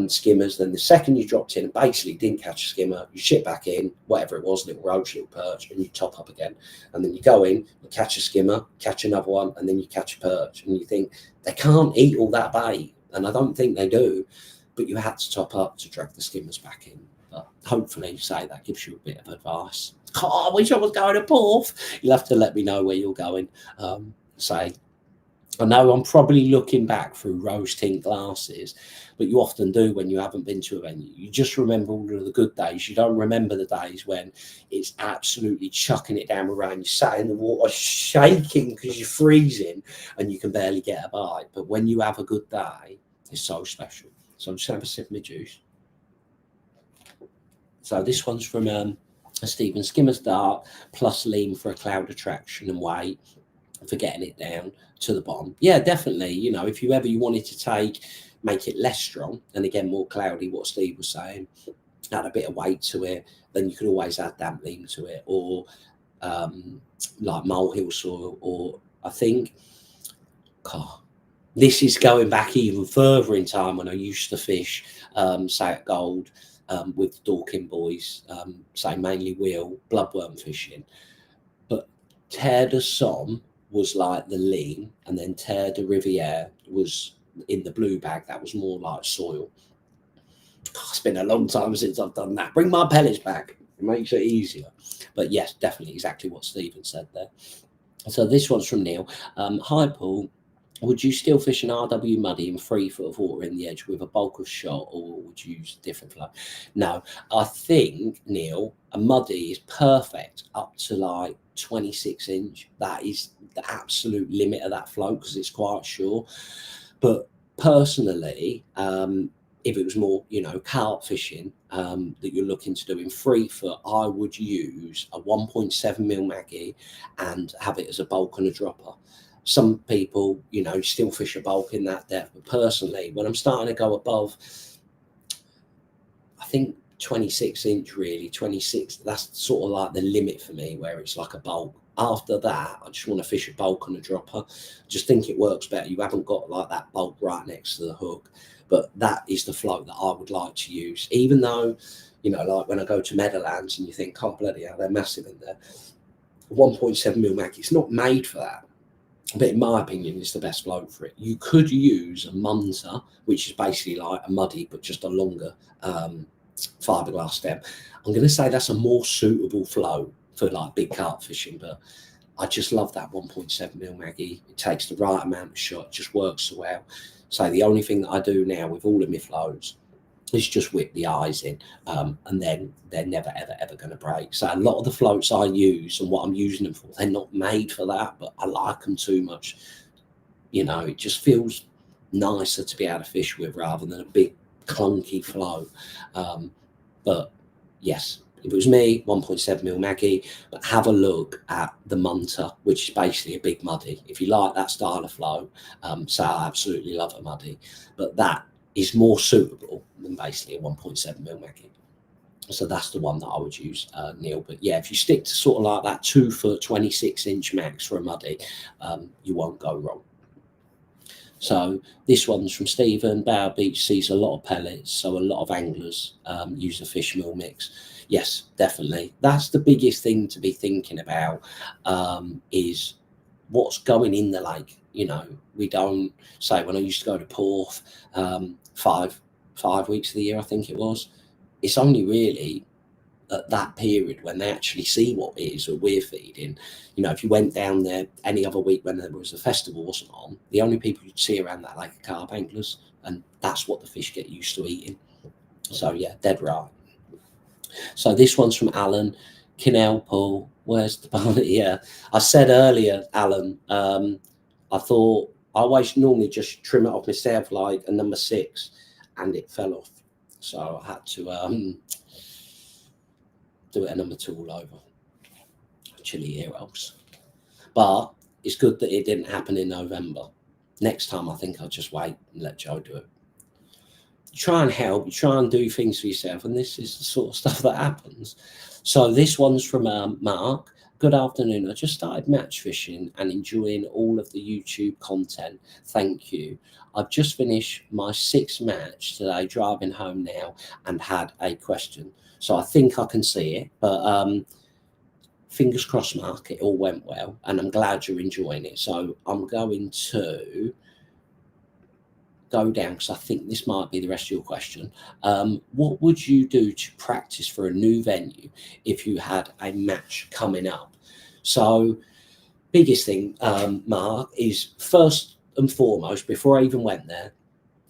skimmers. Then the second you dropped in and basically didn't catch a skimmer, you ship back in, whatever it was, little roach, little perch, and you top up again. And then you go in, you catch a skimmer, catch another one, and then you catch a perch. And you think, they can't eat all that bait. And I don't think they do, but you had to top up to drag the skimmers back in. But hopefully, say that gives you a bit of advice. Oh, I wish I was going to Porth. You'll have to let me know where you're going. Say, I know I'm probably looking back through rose tint glasses, but you often do when you haven't been to a venue. You just remember all of the good days. You don't remember the days when it's absolutely chucking it down around. You sat in the water shaking because you're freezing and you can barely get a bite. But when you have a good day, it's so special. So I'm just going to have a sip of my juice. So this one's from a Stephen Skimmer's Dart plus lean for a cloud attraction and weight for getting it down to the bottom. Yeah, definitely. You know, if you wanted to make it less strong and again more cloudy, what Steve was saying, add a bit of weight to it, then you could always add damp lean to it, or like molehill soil, or I think, God, this is going back even further in time when I used to fish, say at Gold, with the Dorking boys, say mainly wheel bloodworm fishing. But Terre de Somme was like the lean, and then Terre de Rivière was in the blue bag. That was more like soil. God, it's been a long time since I've done that. Bring my pellets back. It makes it easier. But yes, definitely exactly what Stephen said there. So this one's from Neil. Hi, Paul. Would you still fish an RW muddy and 3 foot of water in the edge with a bulk of shot, or would you use a different flow? No, I think, Neil, a muddy is perfect up to like 26 inch. That is the absolute limit of that float because it's quite short. But personally, if it was more, carp fishing that you're looking to do in 3 foot, I would use a 1.7 mil Maggie and have it as a bulk and a dropper. Some people, still fish a bulk in that depth. But personally, when I'm starting to go above, I think 26 inch, really, 26, that's sort of like the limit for me where it's like a bulk. After that, I just want to fish a bulk and a dropper. Just think it works better. You haven't got like that bulk right next to the hook. But that is the float that I would like to use. Even though, like when I go to Meadowlands and you think, oh, bloody hell, they're massive in there. 1.7 mil Maggie, it's not made for that. But in my opinion, it's the best float for it. You could use a Munter, which is basically like a muddy, but just a longer fiberglass stem. I'm going to say that's a more suitable float for like big carp fishing, but I just love that 1.7 mil Maggie. It takes the right amount of shot, just works so well. So the only thing that I do now with all of my floats is just whip the eyes in, and then they're never, ever, ever going to break. So a lot of the floats I use and what I'm using them for, they're not made for that, but I like them too much. It just feels nicer to be able to fish with rather than a big clunky float. But yes, if it was me, 1.7 mil Maggie, but have a look at the Munter, which is basically a big muddy. If you like that style of float, so I absolutely love a muddy, but that is more suitable than basically a 1.7 mil Maggie. So that's the one that I would use, Neil. But yeah, if you stick to sort of like that 2 foot, 26 inch max for a muddy, you won't go wrong. So this one's from Stephen. Bower Beach sees a lot of pellets, so a lot of anglers use a fish meal mix. Yes, definitely. That's the biggest thing to be thinking about, is what's going in the lake. We don't say, when I used to go to Porth 5 weeks of the year, I think it was, it's only really at that period when they actually see what it is that we're feeding. If you went down there any other week when there was a festival wasn't on, the only people you'd see around that lake are carp anglers, and that's what the fish get used to eating. So yeah, dead right. So this one's from Alan. Kinnell Paul, where's the bonnet? Yeah, I said earlier, Alan, I thought I always normally just trim it off myself like a number 6, and it fell off. So I had to do it a number 2 all over. Chilly ear rolls. But it's good that it didn't happen in November. Next time, I think I'll just wait and let Joe do it. You try and help, you try and do things for yourself, and this is the sort of stuff that happens. So this one's from Mark. Good afternoon. I just started match fishing and enjoying all of the YouTube content. Thank you. I've just finished my 6th match today, driving home now, and had a question. So I think I can see it, but fingers crossed, Mark, it all went well, and I'm glad you're enjoying it. So I'm going to go down because I think this might be the rest of your question. What would you do to practice for a new venue if you had a match coming up? So biggest thing, Mark, is first and foremost, before I even went there,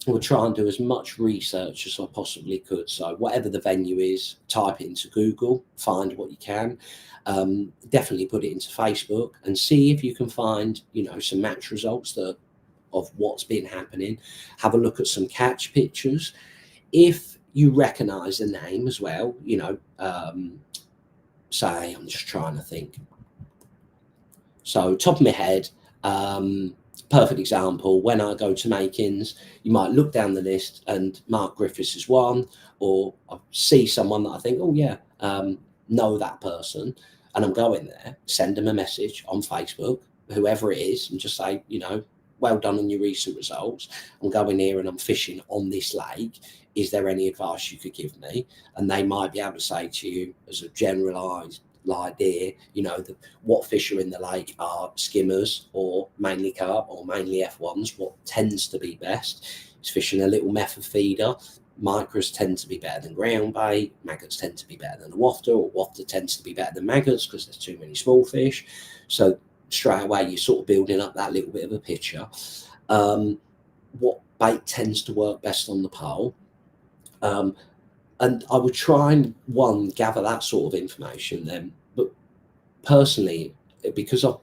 I would try and do as much research as I possibly could. So whatever the venue is, type it into Google, find what you can. Definitely put it into Facebook and see if you can find, some match results of what's been happening. Have a look at some catch pictures. If you recognise the name as well, say, I'm just trying to think. So top of my head, perfect example, when I go to Makins, you might look down the list and Mark Griffiths is one, or I see someone that I think, oh yeah, know that person, and I'm going there, send them a message on Facebook, whoever it is, and just say, well done on your recent results. I'm going here and I'm fishing on this lake. Is there any advice you could give me? And they might be able to say to you as a generalised idea, what fish are in the lake are skimmers or mainly carp or mainly F1s. What tends to be best is fishing a little method feeder. Micros tend to be better than ground bait. Maggots tend to be better than a wafter, or wafter tends to be better than maggots because there's too many small fish. So straight away you're sort of building up that little bit of a picture. What bait tends to work best on the pole, and I would try and gather that sort of information then. But personally, because I've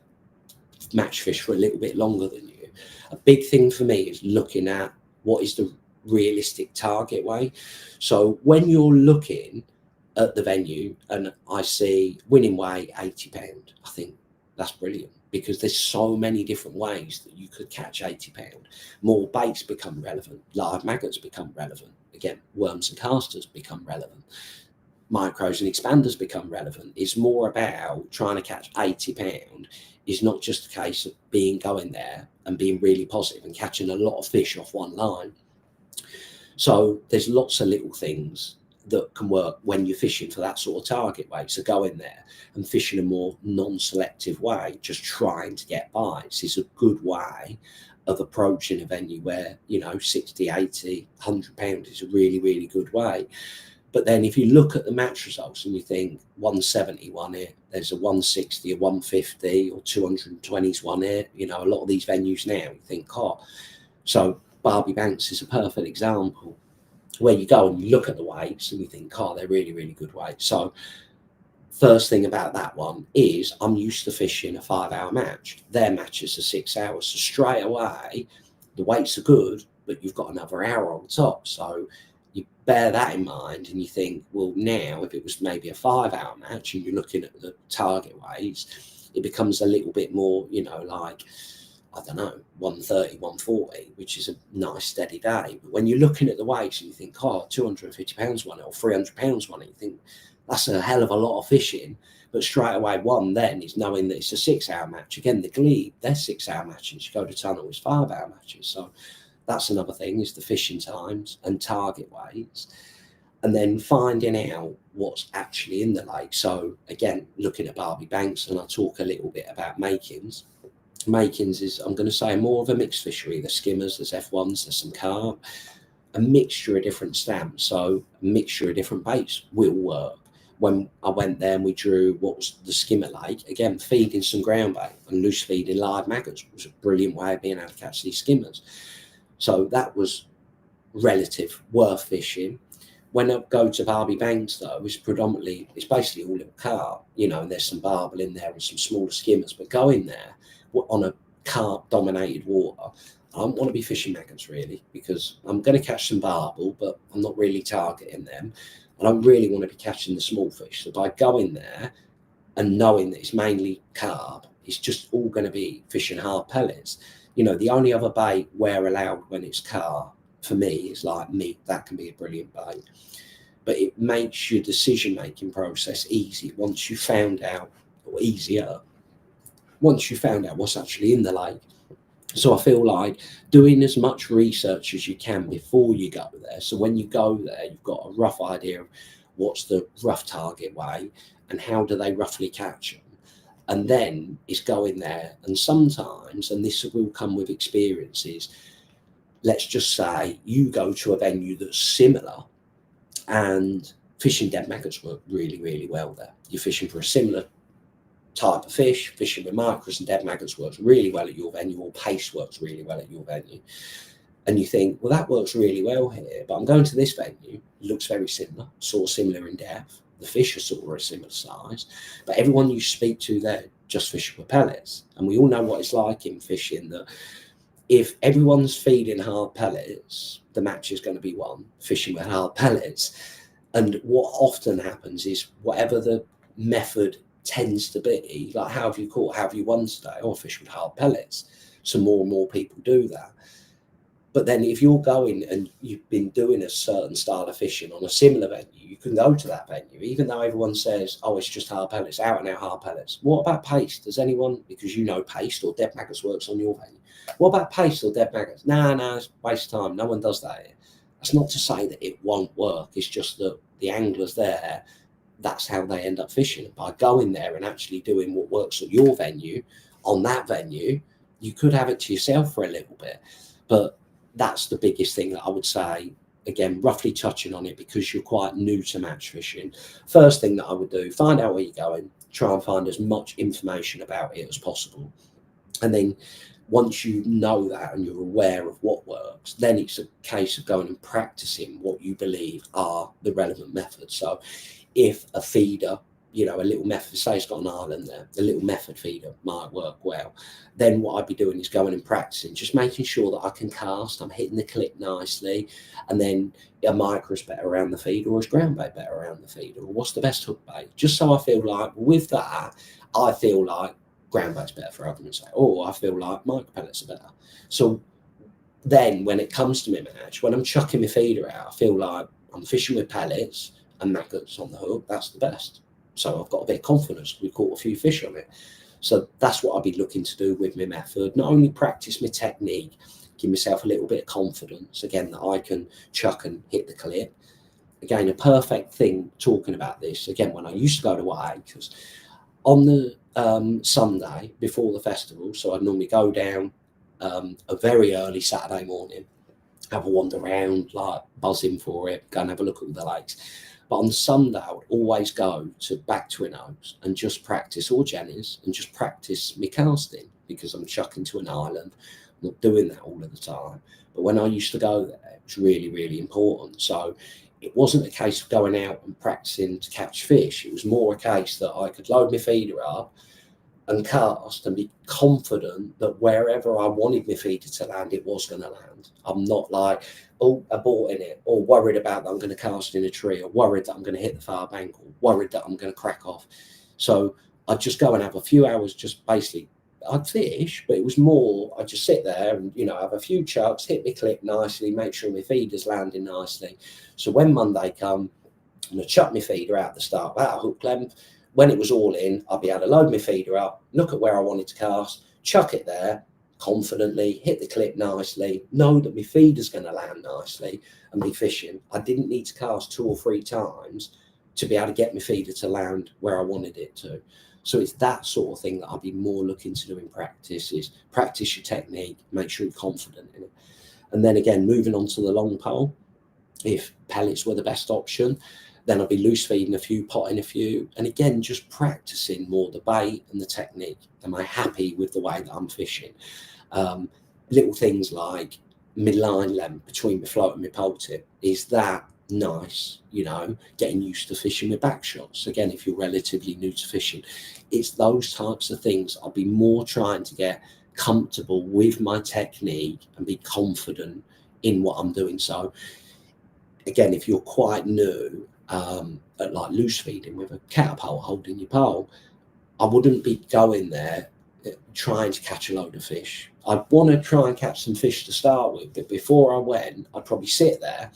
match fished for a little bit longer than you, a big thing for me is looking at what is the realistic target weight. So when you're looking at the venue and I see winning weight £80, I think that's brilliant, because there's so many different ways that you could catch £80. More baits become relevant, live maggots become relevant, again, worms and casters become relevant, micros and expanders become relevant. It's more about trying to catch £80. Is not just a case of going there and being really positive and catching a lot of fish off one line. So there's lots of little things that can work when you're fishing for that sort of target weight. So going there and fishing a more non-selective way, just trying to get bites, is a good way of approaching a venue where 60, 80, £100 is a really, really good way. But then if you look at the match results and you think 170 won it, there's a 160, a 150 or 220s won it, a lot of these venues now, you think, so Barbie Banks is a perfect example where you go and you look at the weights and you think, they're really, really good weights. So first thing about that one is I'm used to fishing a 5-hour match. Their matches are 6 hours. So straight away, the weights are good, but you've got another hour on top. So you bear that in mind and you think, well, now if it was maybe a 5-hour match and you're looking at the target weights, it becomes a little bit more, like, I don't know, 130, 140, which is a nice steady day. But when you're looking at the weights and you think, £250 won it or £300 won it, you think that's a hell of a lot of fishing. But straight away, one then is knowing that it's a 6-hour match. Again, the Glebe, they're 6-hour matches. You go to Tunnel, it's 5-hour matches. So that's another thing, is the fishing times and target weights. And then finding out what's actually in the lake. So again, looking at Barbie Banks, and I'll talk a little bit about Makins. Makins is, I'm going to say, more of a mixed fishery. There's skimmers, there's F1s, there's some carp, a mixture of different stamps. So a mixture of different baits will work. When I went there and we drew what was the skimmer lake, again, feeding some ground bait and loose feeding live maggots was a brilliant way of being able to catch these skimmers. So that was relative, worth fishing. When I go to Barbie Banks, though, it's basically all little carp, and there's some barbel in there and some smaller skimmers. But going there on a carp-dominated water, I don't want to be fishing maggots, really, because I'm going to catch some barbel, but I'm not really targeting them. I don't really want to be catching the small fish. So by going there and knowing that it's mainly carp, it's just all going to be fishing hard pellets. The only other bait we're allowed when it's carp, for me, is like meat. That can be a brilliant bait. But it makes your decision-making process easy once you found out or easier once you found out what's actually in the lake. So I feel like doing as much research as you can before you go there. So when you go there, you've got a rough idea of what's the rough target way and how do they roughly catch them. And then it's going there. And sometimes, and this will come with experiences, let's just say you go to a venue that's similar and fishing dead maggots work really, really well there. You're fishing for a similar type of fish, fishing with micros and dead maggots works really well at your venue, or pace works really well at your venue. And you think, well, that works really well here, but I'm going to this venue, it looks very similar, sort of similar in depth. The fish are sort of a similar size, but everyone you speak to there just fishing with pellets. And we all know what it's like in fishing, that if everyone's feeding hard pellets, the match is going to be won fishing with hard pellets. And what often happens is whatever the method tends to be, like how have you caught, how have you won today? Oh, fish with hard pellets. So more and more people do that. But then if you're going and you've been doing a certain style of fishing on a similar venue, you can go to that venue, even though everyone says, oh, it's just hard pellets, out and out hard pellets. What about paste? Does anyone, because you know paste or dead maggots works on your venue, what about paste or dead maggots? No, it's waste of time. No one does that here. That's not to say that it won't work. It's just that the anglers there, that's how they end up fishing. By going there and actually doing what works at your venue, on that venue, you could have it to yourself for a little bit. But that's the biggest thing that I would say, again, roughly touching on it because you're quite new to match fishing. First thing that I would do, find out where you're going, try and find as much information about it as possible. And then once you know that and you're aware of what works, then it's a case of going and practicing what you believe are the relevant methods. So if a feeder, you know, a little method, say it's got an island there, a little method feeder might work well, then what I'd be doing is going and practicing, just making sure that I can cast, I'm hitting the clip nicely, and then a micro's better around the feeder, or is ground bait better around the feeder, or what's the best hook bait? Just so I feel like with that, I feel like ground bait's better for argument's sake, or I feel like micro pellets are better. So then when it comes to my match, when I'm chucking my feeder out, I feel like I'm fishing with pellets and maggots on the hook, that's the best. So I've got a bit of confidence. We caught a few fish on it. So that's what I'll be looking to do with my method. Not only practice my technique, give myself a little bit of confidence, again, that I can chuck and hit the clip. Again, a perfect thing talking about this, again, when I used to go to because on the Sunday before the festival, so I'd normally go down a very early Saturday morning, have a wander around, like buzzing for it, go and have a look at the lakes. But on Sunday, I would always go back to an Oaks and just practice, or Jenny's, and just practice me casting, because I'm chucking to an island. I'm not doing that all of the time. But when I used to go there, it was really, really important. So it wasn't a case of going out and practicing to catch fish. It was more a case that I could load my feeder up and cast and be confident that wherever I wanted my feeder to land, it was going to land. I'm not like, oh, aborting it, or worried about that I'm going to cast in a tree, or worried that I'm going to hit the far bank, or worried that I'm going to crack off. So I'd just go and have a few hours, just basically, I'd fish, but it was more, I'd just sit there and, you know, have a few chucks, hit my clip nicely, make sure my feeder's landing nicely. So when Monday come, I'm going to chuck my feeder out the start, about a hook length. When it was all in, I'd be able to load my feeder up, look at where I wanted to cast, chuck it there confidently, hit the clip nicely, know that my feeder's going to land nicely and be fishing. I didn't need to cast 2 or 3 times to be able to get my feeder to land where I wanted it to. So it's that sort of thing that I'd be more looking to do in practice, is practice your technique, make sure you're confident in it. And then again, moving on to the long pole, if pellets were the best option, then I'll be loose feeding a few, potting a few, and again, just practicing more the bait and the technique. Am I happy with the way that I'm fishing? Little things like mid-line length between my float and my pole tip. Is that nice? You know, getting used to fishing with back shots. Again, if you're relatively new to fishing, it's those types of things. I'll be more trying to get comfortable with my technique and be confident in what I'm doing. So again, if you're quite new, at like loose feeding with a catapult holding your pole, I wouldn't be going there trying to catch a load of fish. I'd want to try and catch some fish to start with, but before I went, I'd probably sit there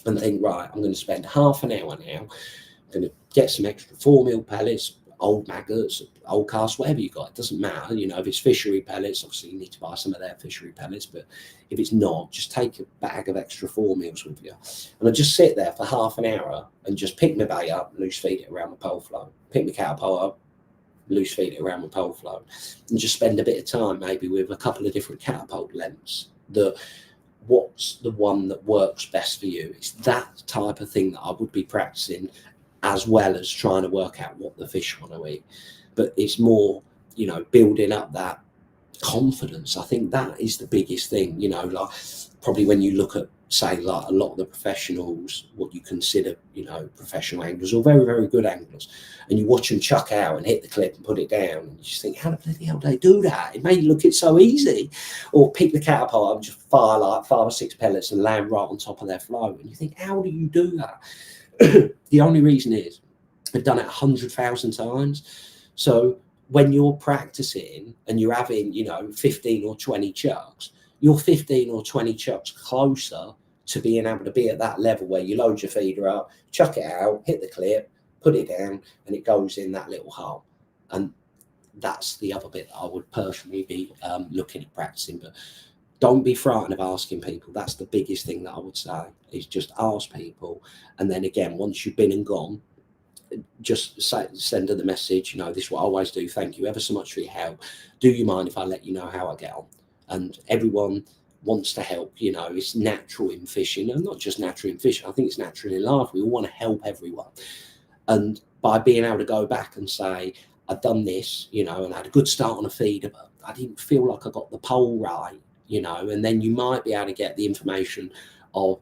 and think, right, I'm going to spend half an hour now, I'm going to get some extra 4mm pellets, old maggots, old casts, whatever you got, it doesn't matter. You know, if it's fishery pellets, obviously you need to buy some of their fishery pellets, but if it's not, just take a bag of extra 4 meals with you. And I just sit there for half an hour and just pick my bait up, loose feed it around the pole float, pick my catapult up, loose feed it around the pole float, and just spend a bit of time maybe with a couple of different catapult lengths. What's the one that works best for you? It's that type of thing that I would be practicing, as well as trying to work out what the fish want to eat. But it's more, you know, building up that confidence. I think that is the biggest thing, you know, like probably when you look at, say, like a lot of the professionals, what you consider, you know, professional anglers or very, very good anglers, and you watch them chuck out and hit the clip and put it down, and you just think, how the bloody hell do they do that? It made it look so easy. Or pick the catapult and just fire like 5 or 6 pellets and land right on top of their float, and you think, how do you do that? The only reason is they've done it 100,000 times. So when you're practicing and you're having, you know, 15 or 20 chucks, you're 15 or 20 chucks closer to being able to be at that level where you load your feeder up, chuck it out, hit the clip, put it down, and it goes in that little hole. And that's the other bit that I would personally be looking at practicing. But don't be frightened of asking people. That's the biggest thing that I would say, is just ask people. And then again, once you've been and gone, just send her the message, you know, this is what I always do. Thank you ever so much for your help. Do you mind if I let you know how I get on? And everyone wants to help, you know, it's natural in fishing, and not just natural in fishing. I think it's natural in life. We all want to help everyone. And by being able to go back and say, I've done this, you know, and I had a good start on a feeder, but I didn't feel like I got the pole right, you know, and then you might be able to get the information of,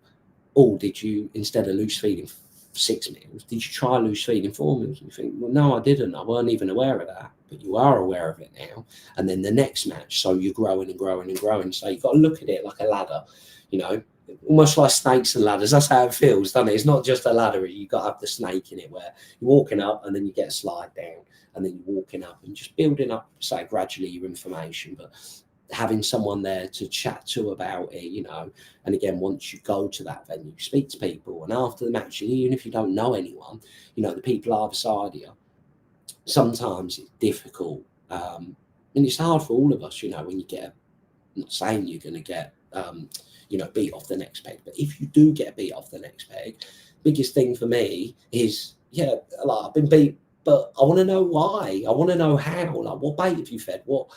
oh, did you, instead of loose feeding 6 meals, did you try loose feeding 4 meals? And you think, well, no, I didn't. I weren't even aware of that. But you are aware of it now. And then the next match, so you're growing and growing and growing. So you've got to look at it like a ladder, you know, almost like snakes and ladders. That's how it feels, doesn't it? It's not just a ladder. You've got to have the snake in it, where you're walking up and then you get a slide down, and then you're walking up and just building up, say, gradually your information. But having someone there to chat to about it, you know, and again, once you go to that venue, speak to people, and after the match, even if you don't know anyone, you know, the people either side of you, sometimes it's difficult, and it's hard for all of us, you know, when you get, I'm not saying you're going to get, you know, beat off the next peg, but if you do get beat off the next peg, biggest thing for me is, yeah, like, I've been beat, but I want to know why. I want to know how. Like, what bait have you fed? What,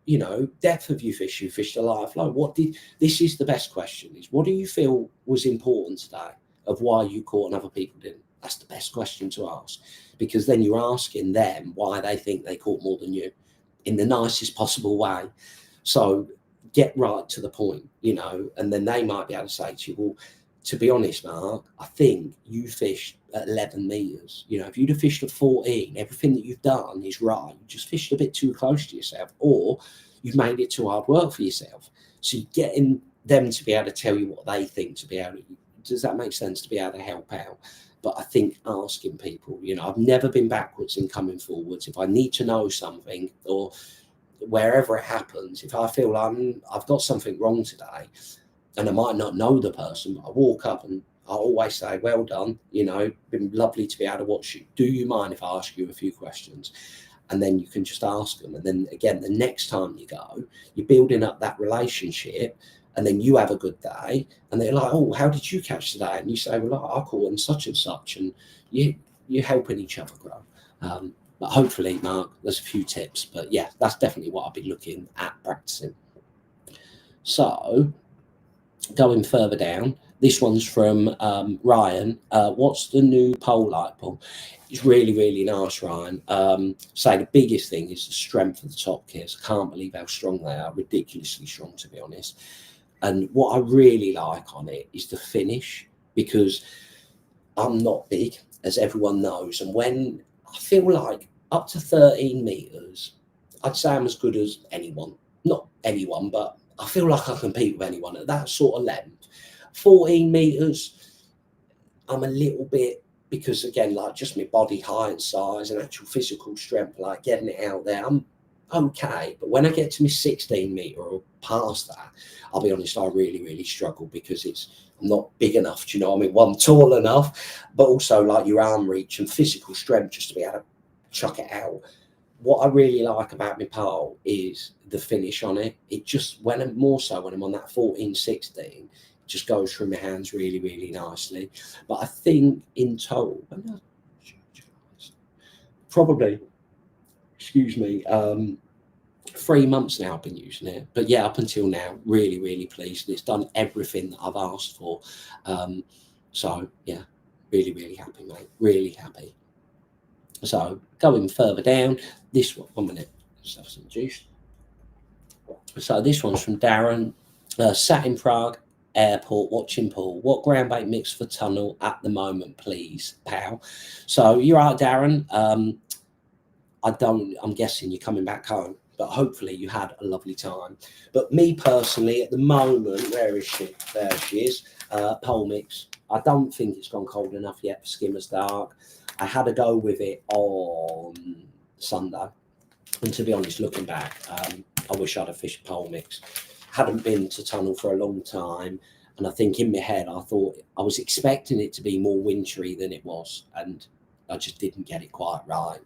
you know, depth have you fished? You fished a live flow. This is the best question, is what do you feel was important today of why you caught and other people didn't? That's the best question to ask, because then you're asking them why they think they caught more than you in the nicest possible way. So get right to the point, you know, and then they might be able to say to you, well, to be honest, Mark, I think you fished at 11 meters. You know, if you'd have fished at 14, everything that you've done is right. You just fished a bit too close to yourself, or you've made it too hard work for yourself. So you're getting them to be able to tell you what they think, to be able to, does that make sense, to be able to help out? But I think asking people, you know, I've never been backwards in coming forwards. If I need to know something, or wherever it happens, if I feel I've got something wrong today, and I might not know the person, but I walk up and I always say, well done, you know, been lovely to be able to watch you. Do you mind if I ask you a few questions? And then you can just ask them. And then again, the next time you go, you're building up that relationship, and then you have a good day, and they're like, oh, how did you catch today? And you say, well, I caught in such and such, and you're helping each other grow. But hopefully, Mark, there's a few tips. But yeah, that's definitely what I'll be looking at practicing. So going further down, this one's from Ryan. What's the new pole light pull? It's really, really nice, Ryan. Say the biggest thing is the strength of the top gears. I can't believe how strong they are. Ridiculously strong, to be honest. And what I really like on it is the finish, because I'm not big, as everyone knows. And when I feel like up to 13 meters, I'd say I'm as good as anyone. Not anyone, but I feel like I compete with anyone at that sort of length. 14 meters, I'm a little bit, because again, like just my body height and size and actual physical strength, like getting it out there, I'm okay. But when I get to my 16 meter or past that, I'll be honest, I really, really struggle, because I'm not big enough. Do you know what I mean? One, tall enough, but also like your arm reach and physical strength just to be able to chuck it out. What I really like about my pole is the finish on it. It just, when I'm on that 14-16, just goes through my hands really, really nicely. But I think in total, probably, excuse me, 3 months now I've been using it. But yeah, up until now, really, really pleased. It's done everything that I've asked for. So yeah, really, really happy, mate. Really happy. So going further down, this one minute, let's have some juice. So this one's from Darren. Sat in Prague airport watching Paul. What ground bait mix for tunnel at the moment, please, pal? So you're right, Darren. I'm guessing you're coming back home, but hopefully you had a lovely time. But me personally, at the moment, where is she? There she is. Pole mix. I don't think it's gone cold enough yet for Skimmer's Dark. I had a go with it on Sunday, and to be honest, looking back, I wish I'd have fished pole mix. Hadn't been to tunnel for a long time, and I think in my head I thought I was expecting it to be more wintry than it was, and I just didn't get it quite right.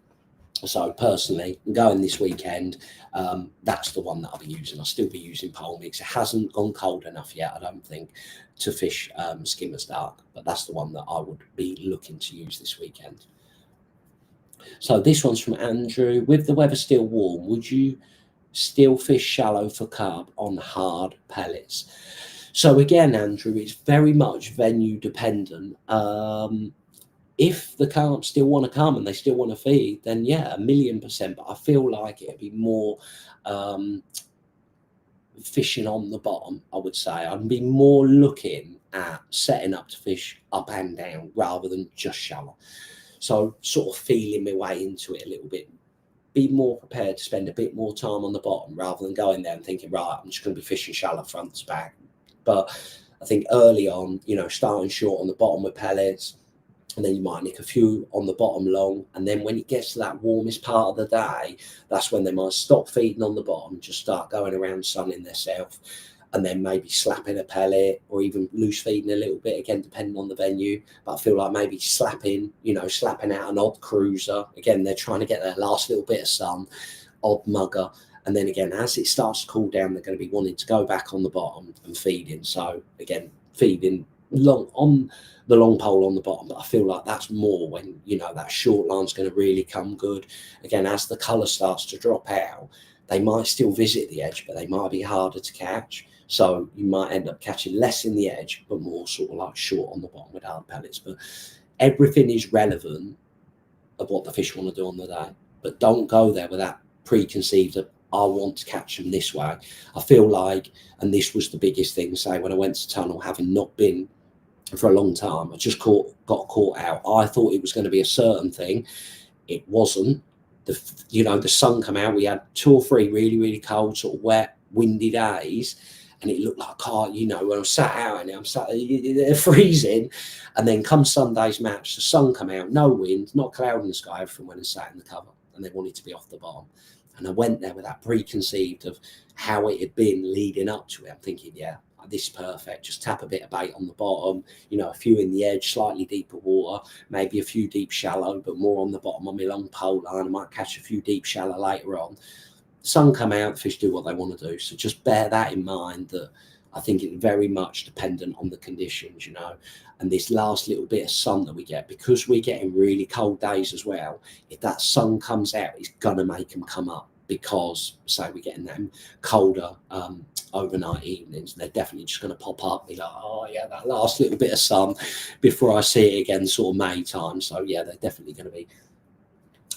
So personally, going this weekend, that's the one that I'll be using. I'll still be using pole mix. It hasn't gone cold enough yet, I don't think, to fish Skimmer's Dark, but that's the one that I would be looking to use this weekend. So this one's from Andrew. With the weather still warm, would you still fish shallow for carp on hard pellets? So again, Andrew, it's very much venue dependent. If the carp still want to come and they still want to feed, then yeah, 1,000,000%. But I feel like it'd be more fishing on the bottom, I would say. I'd be more looking at setting up to fish up and down rather than just shallow. So sort of feeling my way into it a little bit. Be more prepared to spend a bit more time on the bottom rather than going there and thinking, right, I'm just going to be fishing shallow front to back. But I think early on, starting short on the bottom with pellets, and then you might nick a few on the bottom long. And then when it gets to that warmest part of the day, that's when they might stop feeding on the bottom, just start going around sunning themselves, and then maybe slapping a pellet or even loose feeding a little bit, again, depending on the venue. But I feel like maybe slapping out an odd cruiser. Again, they're trying to get their last little bit of sun, odd mugger. And then again, as it starts to cool down, they're going to be wanting to go back on the bottom and feeding. So again, feeding long on the long pole on the bottom. But I feel like that's more when that short line's going to really come good. Again, as the colour starts to drop out, they might still visit the edge, but they might be harder to catch. So you might end up catching less in the edge, but more sort of like short on the bottom with hard pellets. But everything is relevant of what the fish want to do on the day. But don't go there with that preconceived that I want to catch them this way. I feel like, and this was the biggest thing, say when I went to tunnel, having not been for a long time, I just got caught out. I thought it was going to be a certain thing. It wasn't. The sun come out. We had 2 or 3 really, really cold, sort of wet, windy days, and it looked like, when I sat out in it, I'm sat there freezing. And then come Sunday's match, the sun come out, no wind, not cloud in the sky. Everyone went and sat in the cover, and they wanted to be off the bottom. And I went there with that preconceived of how it had been leading up to it. I'm thinking, yeah, this is perfect. Just tap a bit of bait on the bottom, a few in the edge, slightly deeper water, maybe a few deep shallow, but more on the bottom on my long pole line. I might catch a few deep shallow later on. Sun come out, fish do what they want to do. So just bear that in mind, that I think it's very much dependent on the conditions, and this last little bit of sun that we get, because we're getting really cold days as well. If that sun comes out, it's going to make them come up, because say we're getting them colder overnight evenings, they're definitely just going to pop up, be like, oh yeah, that last little bit of sun before I see it again, sort of May time. So yeah, they're definitely going to be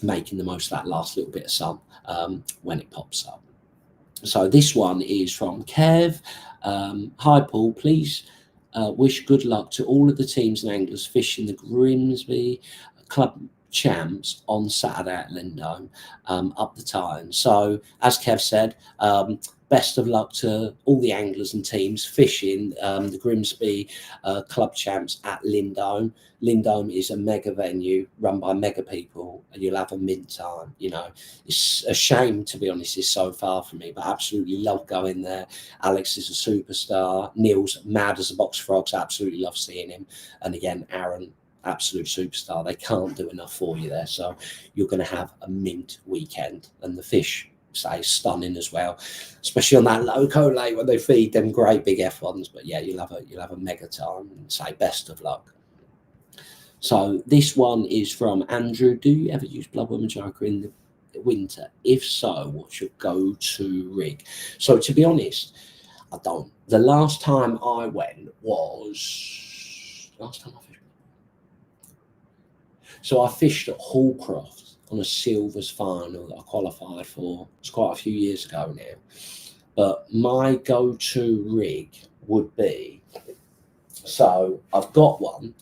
making the most of that last little bit of sun when it pops up. So this one is from Kev. Hi Paul, please wish good luck to all of the teams and anglers fishing the Grimsby Club Champs on Saturday at Lindholm up the time. So as Kev said, best of luck to all the anglers and teams fishing the Grimsby Club Champs at Lindholm. Lindholm is a mega venue run by mega people, and you'll have a mint time. It's a shame, to be honest, it's so far from me, but I absolutely love going there. Alex is a superstar. Neil's mad as a box of frogs. I absolutely love seeing him. And again, Aaron absolute superstar. They can't do enough for you there. So you're going to have a mint weekend. And the fish, say, stunning as well, especially on that loco lake when they feed them great big F1s. But yeah, you'll have a mega time, and say best of luck. So this one is from Andrew. Do you ever use Bloodworm and Joker in the winter? If so, what's your go-to rig? So to be honest, I don't. The last time I went was I fished. So I fished at Hallcroft on a Silvers final that I qualified for. It's quite a few years ago now. But my go-to rig would be, so I've got one,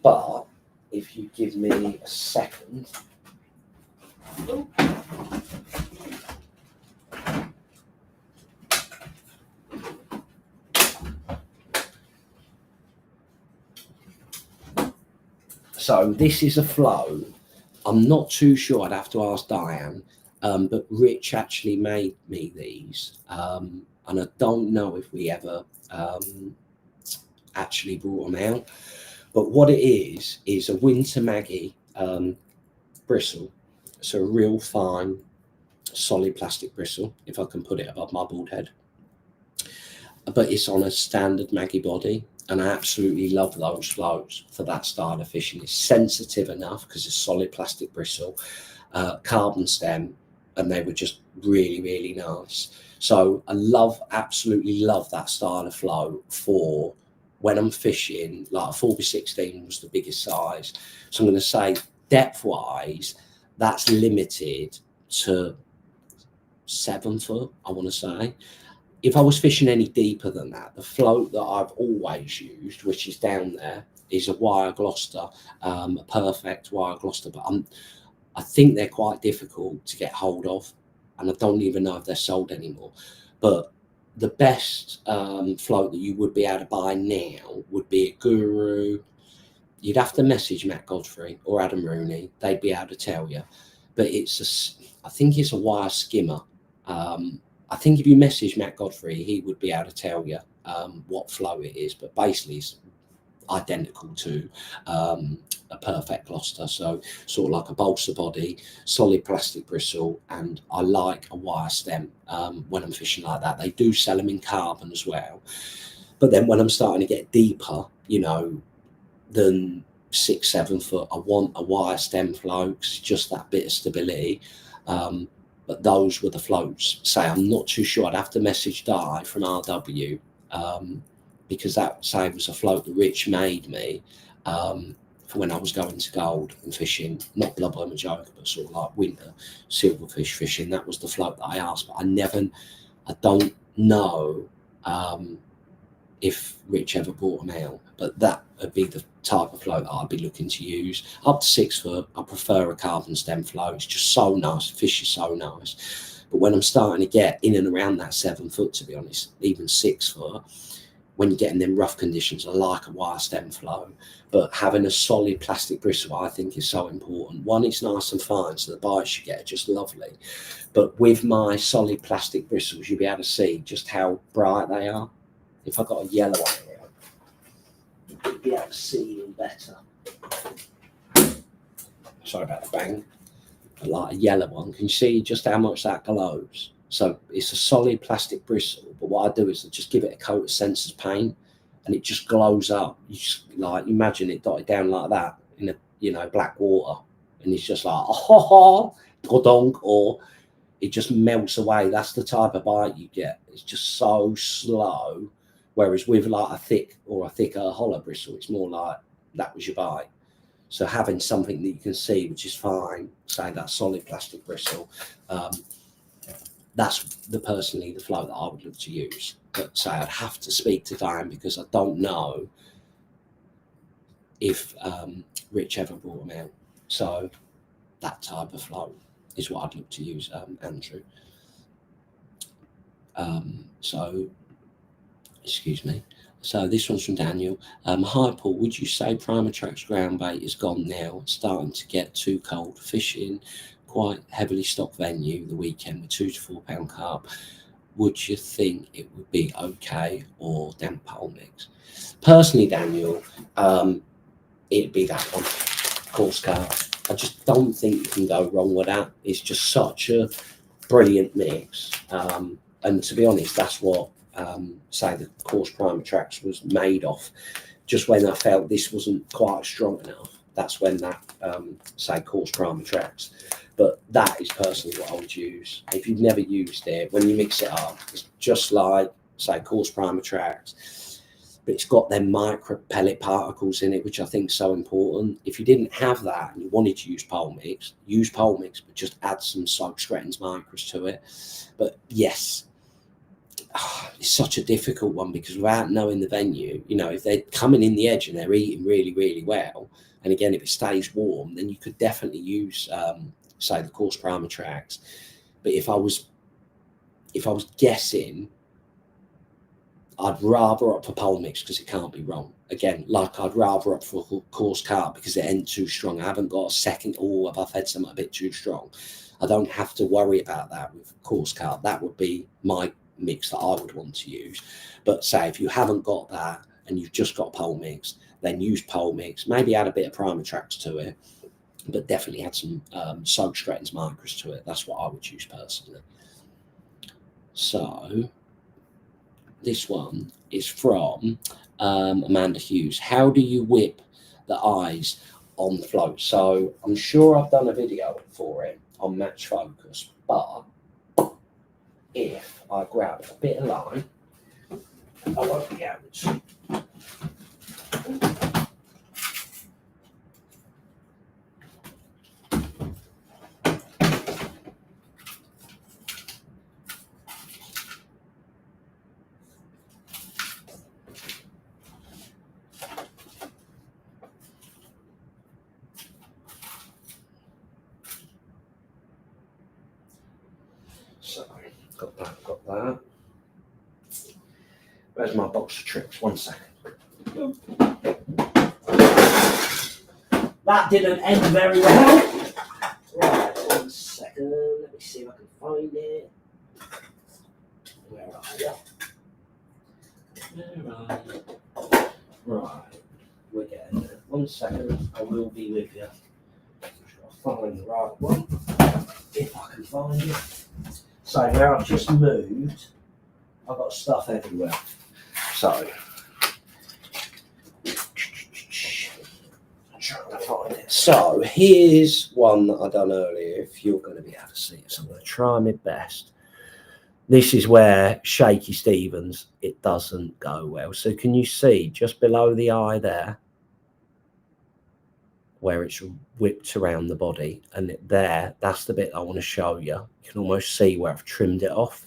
but if you give me a second. So this is a flow. I'm not too sure. I'd have to ask Diane. But Rich actually made me these, and I don't know if we ever actually brought them out. But what it is a Winter Maggie bristle. So a real fine, solid plastic bristle, if I can put it above my bald head. But it's on a standard Maggie body, and I absolutely love those floats for that style of fishing. It's sensitive enough because it's solid plastic bristle, carbon stem, and they were just really, really nice. So I absolutely love that style of float for when I'm fishing. Like a 4x16 was the biggest size. So I'm going to say depth-wise, that's limited to 7 foot, I want to say. If I was fishing any deeper than that, the float that I've always used, which is down there, is a wire Gloucester, a perfect wire Gloucester. But I think they're quite difficult to get hold of, and I don't even know if they're sold anymore. But the best float that you would be able to buy now would be a Guru. You'd have to message Matt Godfrey or Adam Rooney. They'd be able to tell you. But I think it's a wire skimmer. I think if you message Matt Godfrey, he would be able to tell you what flow it is. But basically, it's identical to a perfect Gloucester. So sort of like a balsa body, solid plastic bristle, and I like a wire stem when I'm fishing like that. They do sell them in carbon as well. But then when I'm starting to get deeper, than 6-7 foot, I want a wire stem float, just that bit of stability. But those were the floats. Say, I'm not too sure. I'd have to message Di from RW because that, say, was a float that Rich made me for when I was going to Gold and fishing, not Bloodworm and Joker, but sort of like winter silverfish fishing. That was the float that I asked, but I don't know if Rich ever brought them out, but that would be the type of float that I'd be looking to use. Up to 6 foot, I prefer a carbon stem float. It's just so nice. Fish is so nice. But when I'm starting to get in and around that 7 foot, to be honest, even 6 foot, when you get in them rough conditions, I like a wire stem float. But having a solid plastic bristle, I think, is so important. One, it's nice and fine, so the bites you get are just lovely. But with my solid plastic bristles, you'll be able to see just how bright they are. If I got a yellow one here, you'd be able to see them better. Sorry about the bang. I like a yellow one. Can you see just how much that glows? So it's a solid plastic bristle, but what I do is I just give it a coat of Sensor's paint, and it just glows up. You just imagine it dotted down like that in black water, and it's just like or it just melts away. That's the type of bite you get. It's just so slow. Whereas with like a thicker hollow bristle, it's more like that was your bite. So having something that you can see, which is fine, say that solid plastic bristle, that's personally the float that I would look to use. But say I'd have to speak to Diane because I don't know if Rich ever brought them out. So that type of float is what I'd look to use, Andrew. Excuse me. So this one's from Daniel. Hi Paul, would you say Prima Track's ground bait is gone now? It's starting to get too cold. Fishing quite heavily stocked venue the weekend with 2 to 4 pound carp. Would you think it would be okay or damp pole mix? Personally, Daniel, it'd be that one, course card. I just don't think you can go wrong with that. It's just such a brilliant mix. And to be honest, that's what, say, the course primer tracks was made of. Just when I felt this wasn't quite strong enough, that's when that, say, course primer tracks. But that is personally what I would use. If you've never used it, when you mix it up, it's just like, say, course primer tracks, but it's got them micro pellet particles in it, which I think is so important. If you didn't have that and you wanted to use pole mix, but just add some Soak Stretton's micros to it. But yes, it's such a difficult one, because without knowing the venue, you know, if they're coming in the edge and they're eating really, really well, and again, if it stays warm, then you could definitely use, say, the course primer tracks. But if I was guessing, I'd rather opt for pole mix, because it can't be wrong. Again, like I'd rather opt for a course card because it ain't too strong. I haven't got a second, if I've had something a bit too strong, I don't have to worry about that with course card. That would be my mix that I would want to use. But say if you haven't got that and you've just got pole mix, then use pole mix, maybe add a bit of primer tracks to it, but definitely add some Soak Stretton's micros to it. That's what I would use personally. So this one is from Amanda Hughes. How do you whip the eyes on the float? So I'm sure I've done a video for it on match focus, but if I grab a bit of line, I won't be able to. So, got that. Where's my box of tricks? 1 second. That didn't end very well. Right, 1 second. Let me see if I can find it. Where are you? Right, we're getting there. 1 second, I will be with you. Just got to find the right one, if I can find it. So where I've just moved, I've got stuff everywhere. So I'm trying to find it. So here's one that I done earlier. If you're going to be able to see it, so I'm going to try my best. This is where Shaky Stevens, it doesn't go well. So can you see just below the eye there, where it's whipped around the body, and there, that's the bit I want to show you. You can almost see where I've trimmed it off.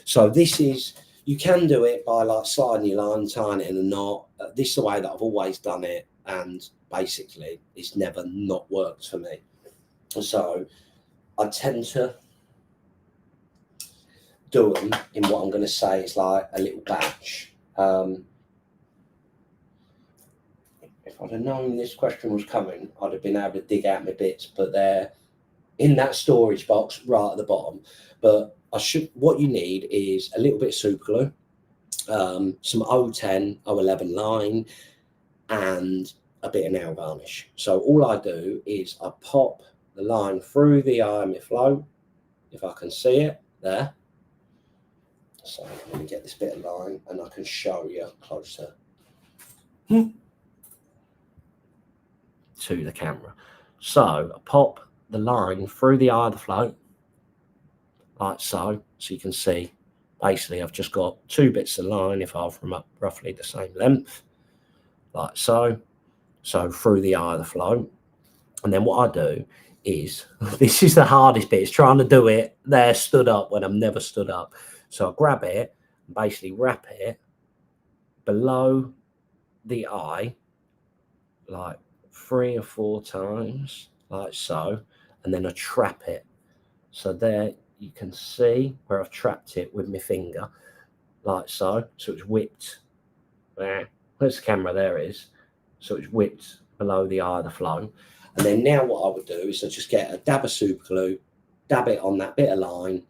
So this is, you can do it by like sliding your line, tying it in a knot. This is the way that I've always done it, and basically it's never not worked for me. So I tend to do them in what I'm going to say is like a little batch. If I'd have known this question was coming, I'd have been able to dig out my bits, but they're in that storage box right at the bottom. But what you need is a little bit of super glue, some 010, 011 line, and a bit of nail varnish. So all I do is I pop the line through the eye of my float, if I can see it there. So let me get this bit of line and I can show you closer to the camera. So I pop the line through the eye of the float, like so. So you can see, basically I've just got 2 bits of line, if I'm from up roughly the same length, like so. So through the eye of the float. And then what I do is, this is the hardest bit, is trying to do it there stood up when I'm never stood up. So I grab it and basically wrap it below the eye, like 3 or 4 times, like so, and then I trap it. So there you can see where I've trapped it with my finger, like so. So it's whipped there. Where's the camera? There it is. So it's whipped below the eye of the flow. And then now what I would do is I just get a dab of super glue, dab it on that bit of line.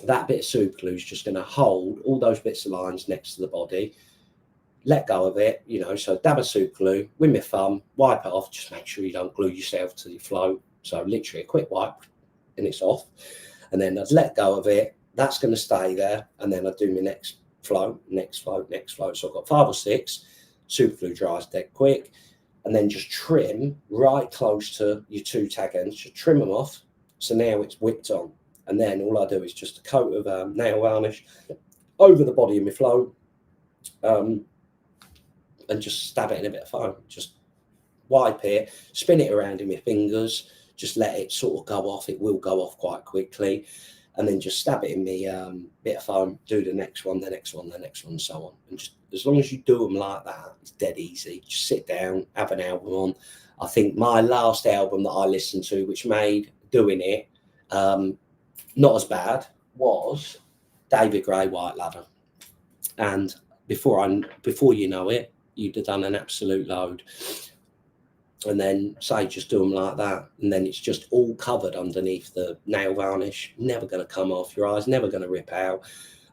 That bit of super glue is just going to hold all those bits of lines next to the body. let go of it, you know, so dab of super glue with my thumb, wipe it off, just make sure you don't glue yourself to your float. So literally a quick wipe and it's off. And then I'd let go of it, that's going to stay there. And then I do my next float, next float, next float. So I've got 5 or 6, super glue dries dead quick. And then just trim right close to your 2 tag ends, just trim them off. So now it's whipped on. And then all I do is just a coat of nail varnish over the body of my float, and just stab it in a bit of foam. Just wipe it, spin it around in my fingers, just let it sort of go off. It will go off quite quickly. And then just stab it in my bit of foam, do the next one, the next one, the next one, and so on. And just as long as you do them like that, it's dead easy. Just sit down, have an album on. I think my last album that I listened to, which made doing it not as bad, was David Gray, White Ladder. And before you know it, you'd have done an absolute load. And then say just do them like that, and then it's just all covered underneath the nail varnish, never going to come off your eyes, never going to rip out,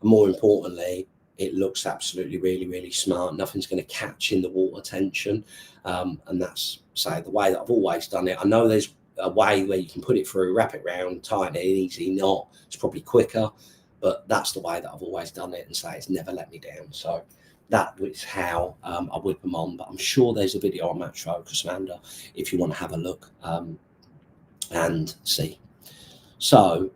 and more importantly, it looks absolutely really, really smart. Nothing's going to catch in the water tension, and that's, say, the way that I've always done it. I know there's a way where you can put it through, wrap it round, tighten it, easy knot, it's probably quicker, but that's the way that I've always done it, and say it's never let me down. So that was how I whip them on. But I'm sure there's a video on Match Focus, Amanda, if you want to have a look and see. So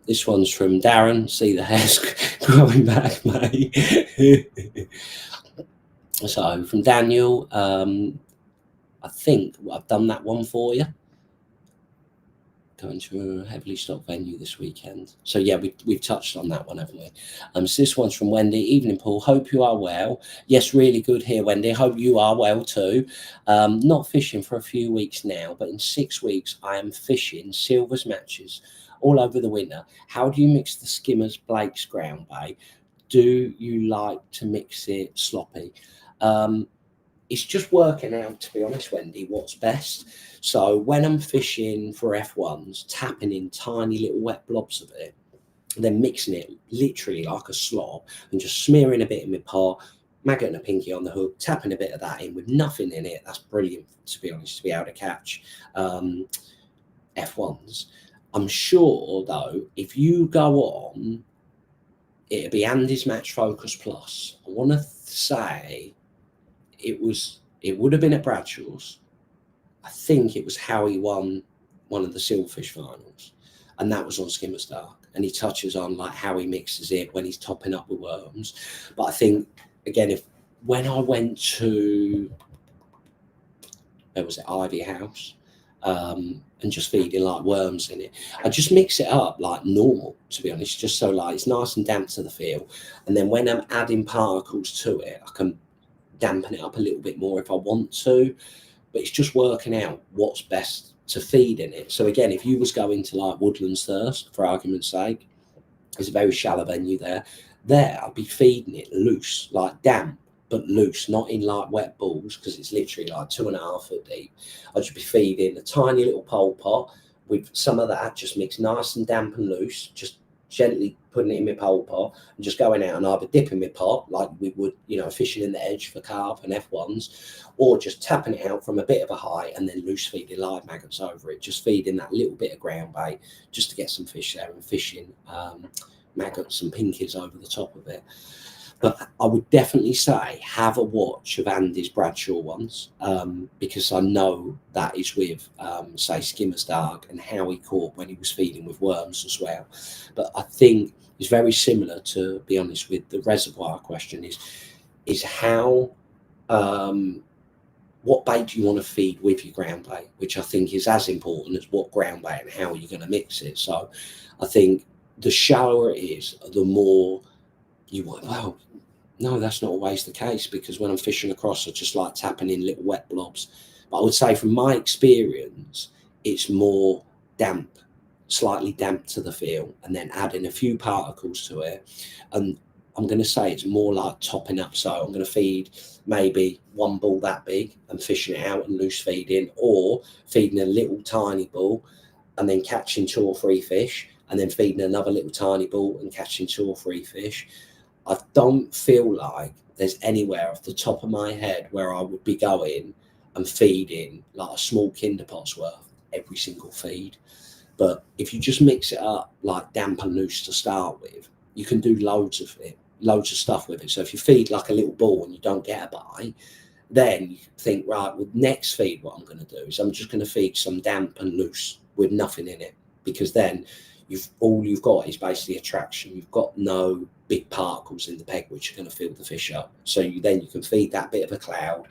this one's from Darren. See the hair's growing back, mate. So from Daniel, I think I've done that one for you. Going to a heavily stocked venue this weekend. So yeah, we've touched on that one, haven't we? So this one's from Wendy. Evening, Paul. Hope you are well. Yes, really good here, Wendy. Hope you are well too. Not fishing for a few weeks now, but in 6 weeks I am fishing silvers matches all over the winter. How do you mix the skimmers, Blake's ground bait? Do you like to mix it sloppy? It's just working out, to be honest, Wendy, what's best. So when I'm fishing for F1s, tapping in tiny little wet blobs of it, and then mixing it literally like a slob, and just smearing a bit in my pot, maggot and a pinky on the hook, tapping a bit of that in with nothing in it. That's brilliant, to be honest, to be able to catch F1s. I'm sure, though, if you go on, it'll be Andy's Match Focus Plus. I want to say it would have been at Bradshaw's. I think it was how he won one of the Silverfish finals, and that was on Skimmer's Dark, and he touches on like how he mixes it when he's topping up with worms. But I think, again, when I went to, where was it, Ivy House, and just feeding like worms in it, I just mix it up like normal, to be honest, just so like it's nice and damp to the feel. And then when I'm adding particles to it, I can dampen it up a little bit more if I want to, but it's just working out what's best to feed in it. So again, if you was going to like Woodlands Thirst, for argument's sake, there's a very shallow venue there I'd be feeding it loose, like damp but loose, not in like wet balls, because it's literally like 2.5 foot deep. I'd just be feeding a tiny little pole pot with some of that just mixed nice and damp and loose, just gently putting it in my pole pot and just going out and either dipping my pot like we would, fishing in the edge for carp and F1s, or just tapping it out from a bit of a height and then loose feeding live maggots over it, just feeding that little bit of ground bait just to get some fish there, and fishing maggots and pinkies over the top of it. But I would definitely say have a watch of Andy's Bradshaw ones, because I know that is with, say, Skimmer's Dark, and how he caught when he was feeding with worms as well. But I think it's very similar, to be honest, with the Reservoir question is how, what bait do you want to feed with your ground bait, which I think is as important as what ground bait and how you're going to mix it. So I think the shallower it is, the more you want. Well, no, that's not always the case, because when I'm fishing across, I just like tapping in little wet blobs. But I would say from my experience, it's more damp, slightly damp to the feel, and then adding a few particles to it. And I'm going to say it's more like topping up. So I'm going to feed maybe one ball that big and fishing it out and loose feeding, or feeding a little tiny ball and then catching 2 or 3 fish, and then feeding another little tiny ball and catching 2 or 3 fish. I don't feel like there's anywhere off the top of my head where I would be going and feeding like a small kinder pot's worth every single feed. But if you just mix it up like damp and loose to start with, you can do loads of stuff with it. So if you feed like a little ball and you don't get a bite, then you think, right, with next feed, what I'm going to do is I'm just going to feed some damp and loose with nothing in it, because then all you've got is basically attraction. You've got no big particles in the peg which are going to fill the fish up. So you can feed that bit of a cloud.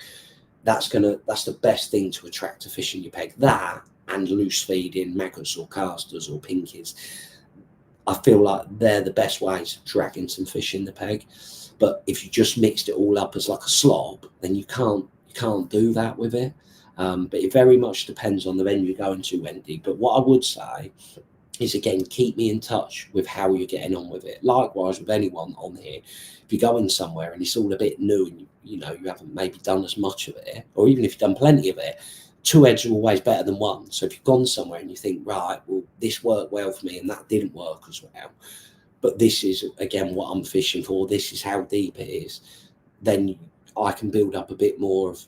That's the best thing to attract a fish in your peg. That and loose feeding maggots or casters or pinkies, I feel like they're the best ways of dragging some fish in the peg. But if you just mixed it all up as like a slob, then you can't do that with it. But it very much depends on the venue you're going to, Wendy. But what I would say is, again, keep me in touch with how you're getting on with it. Likewise with anyone on here, if you're going somewhere and it's all a bit new and you haven't maybe done as much of it, or even if you've done plenty of it, 2 eggs are always better than 1. So if you've gone somewhere and you think, right, well, this worked well for me and that didn't work as well, but this is, again, what I'm fishing for, this is how deep it is, then I can build up a bit more of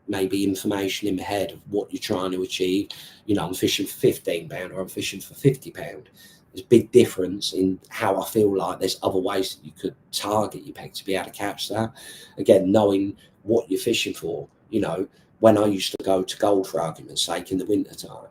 maybe information in my head of what you're trying to achieve. I'm fishing for 15 pound or I'm fishing for 50 pound. There's a big difference in how I feel like there's other ways that you could target your peg to be able to catch that. Again, knowing what you're fishing for. When I used to go to Gold, for argument's sake, in the winter time,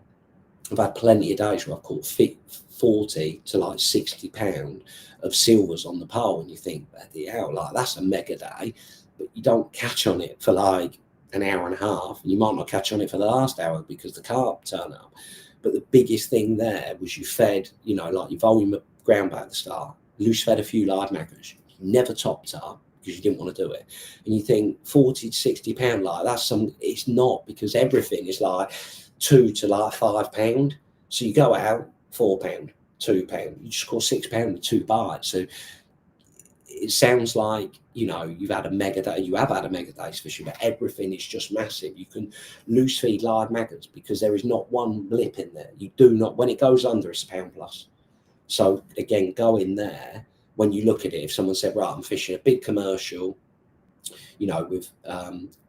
I've had plenty of days where I've caught 40 to like 60 pound of silvers on the pole, and you think, bloody hell, like that's a mega day, but you don't catch on it for like an hour and a half, and you might not catch on it for the last hour because the carp turn up. But the biggest thing there was you fed, like your volume of ground bait at the start, loose fed a few live maggots, you never topped up because you didn't want to do it. And you think 40 to 60 pound, like it's not, because everything is like 2 to like 5 pound. So you go out 4 pound, 2 pound, you just caught 6 pound with 2 bites. So it sounds like, you've had a mega day, you have had a mega day's fishing, but everything is just massive. You can loose feed live maggots because there is not one blip in there. You do not, when it goes under, it's a pound plus. So again, go in there. When you look at it, if someone said, right, I'm fishing a big commercial, with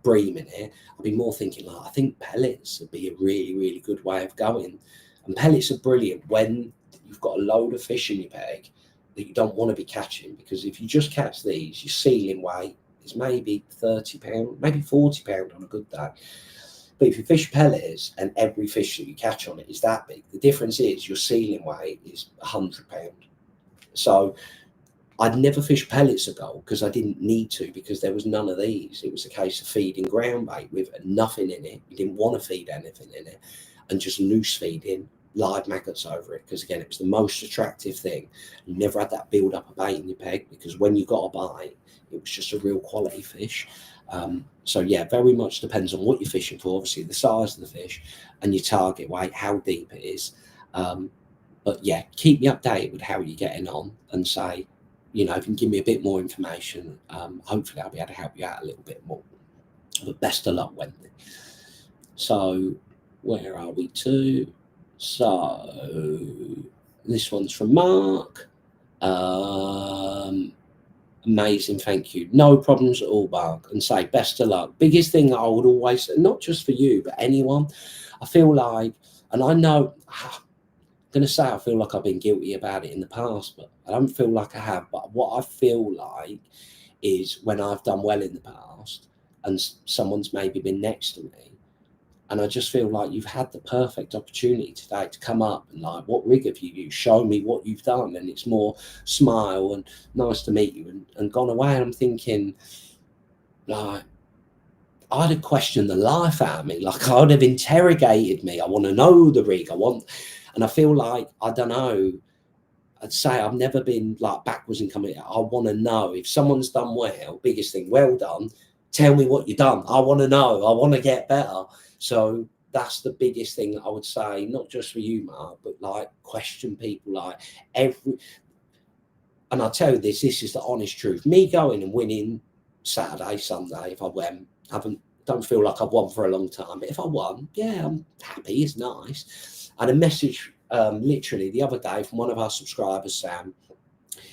bream in it, I'd be more thinking, like, I think pellets would be a really, really good way of going. And pellets are brilliant when you've got a load of fish in your peg that you don't want to be catching, because if you just catch these, your ceiling weight is maybe 30 pound, maybe 40 pound on a good day. But if you fish pellets and every fish that you catch on it is that big, the difference is your ceiling weight is 100 pound. So I'd never fish pellets ago because I didn't need to, because there was none of these. It was a case of feeding ground bait with nothing in it. You didn't want to feed anything in it, and just loose feeding live maggots over it, because again, it was the most attractive thing. You never had that build up of bait in your peg, because when you got a bite, it was just a real quality fish. So yeah, very much depends on what you're fishing for, obviously the size of the fish and your target weight, how deep it is. But yeah, keep me updated with how you're getting on, and say, if you can give me a bit more information, hopefully I'll be able to help you out a little bit more. But best of luck, Wendy. So where are we to? So this one's from Mark. Amazing, thank you. No problems at all, Mark. And say best of luck. Biggest thing I would always say, not just for you, but anyone, I feel like, and I know, I'm going to say I feel like I've been guilty about it in the past, but I don't feel like I have. But what I feel like is when I've done well in the past and someone's maybe been next to me, and I just feel like you've had the perfect opportunity today to come up and like, what rig have you used? Show me what you've done. And it's more smile and nice to meet you, and gone away. And I'm thinking, like, I'd have questioned the life out of me. Like, I'd have interrogated me. I want to know the rig. And I feel like, I don't know, I'd say I've never been like backwards in coming. I want to know if someone's done well. Biggest thing, well done. Tell me what you've done. I want to know. I want to get better. So that's the biggest thing I would say, not just for you, Mark, but like question people, like and I'll tell you this is the honest truth. Me going and winning Saturday, Sunday, if I went, don't feel like I've won for a long time, but if I won, yeah, I'm happy, it's nice. I had a message literally the other day from one of our subscribers, Sam.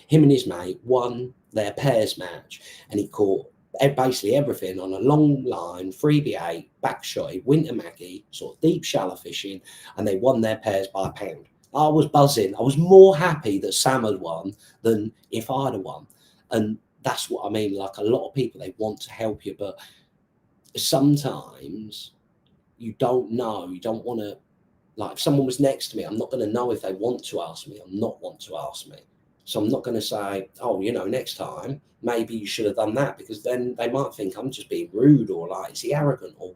Him and his mate won their pairs match, and he caught basically everything on a long line, 3B8, back shotty, winter Maggie, sort of deep shallow fishing, and they won their pairs by a pound. I was buzzing. I was more happy that Sam had won than if I'd have won. And that's what I mean. Like, a lot of people, they want to help you, but sometimes you don't know. You don't want to, like, if someone was next to me, I'm not going to know if they want to ask me or not want to ask me. So I'm not going to say, oh, you know, next time, maybe you should have done that, because then they might think I'm just being rude, or like, is he arrogant, or,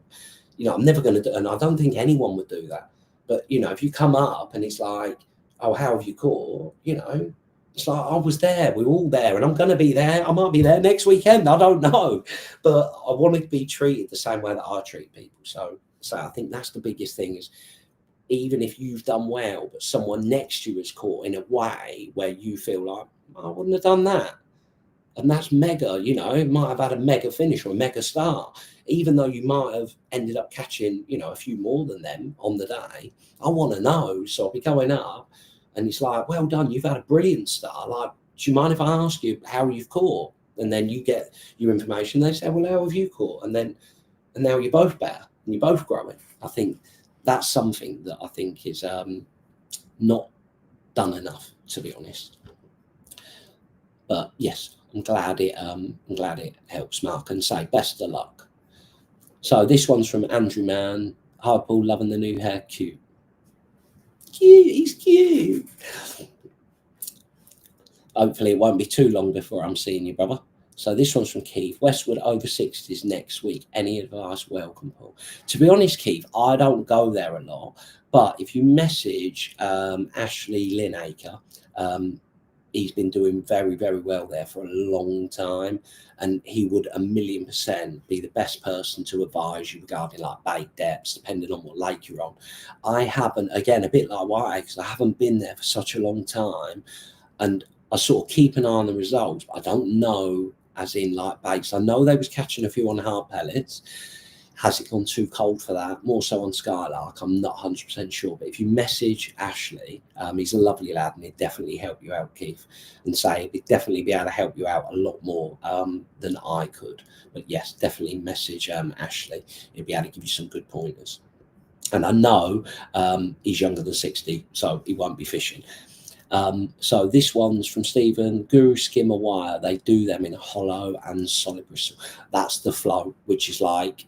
you know, I'm never going to do, and I don't think anyone would do that. But, you know, if you come up and it's like, oh, how have you caught? You know, it's like, I was there, we were all there, and I'm going to be there. I might be there next weekend. I don't know. But I want to be treated the same way that I treat people. So I think that's the biggest thing, is even if you've done well, but someone next to you is caught in a way where you feel like, I wouldn't have done that. And that's mega, you know, it might have had a mega finish or a mega start, even though you might have ended up catching, you know, a few more than them on the day. I want to know. So I'll be going up and it's like, well done, you've had a brilliant start. Like, do you mind if I ask you how you've caught? And then you get your information. They say, well, how have you caught? And now you're both better and you're both growing. I think that's something that I think is not done enough, to be honest. But yes, I'm glad it helps, Mark, and say best of luck. So this one's from Andrew Mann. Hi Paul, loving the new hair. Cute, he's cute. Hopefully it won't be too long before I'm seeing you, brother. So this one's from Keith. Westwood over 60s next week. Any advice? Welcome, Paul. To be honest, Keith, I don't go there a lot. But if you message Ashley Linacre, he's been doing very, very well there for a long time. And he would 1,000,000% be the best person to advise you regarding like bait depths, depending on what lake you're on. I haven't, again, a bit like White, because I haven't been there for such a long time. And I sort of keep an eye on the results, but I don't know, as in like baits. I know they was catching a few on hard pellets. Has it gone too cold for that? More so on Skylark, I'm not 100% sure. But if you message Ashley, he's a lovely lad, and he'd definitely help you out, Keith. And say he'd definitely be able to help you out a lot more than I could. But yes, definitely message Ashley. He'll be able to give you some good pointers. And I know he's younger than 60, so he won't be fishing. So this one's from Stephen. Guru Skimmer Wire, they do them in hollow and solid bristle. That's the flow, which is like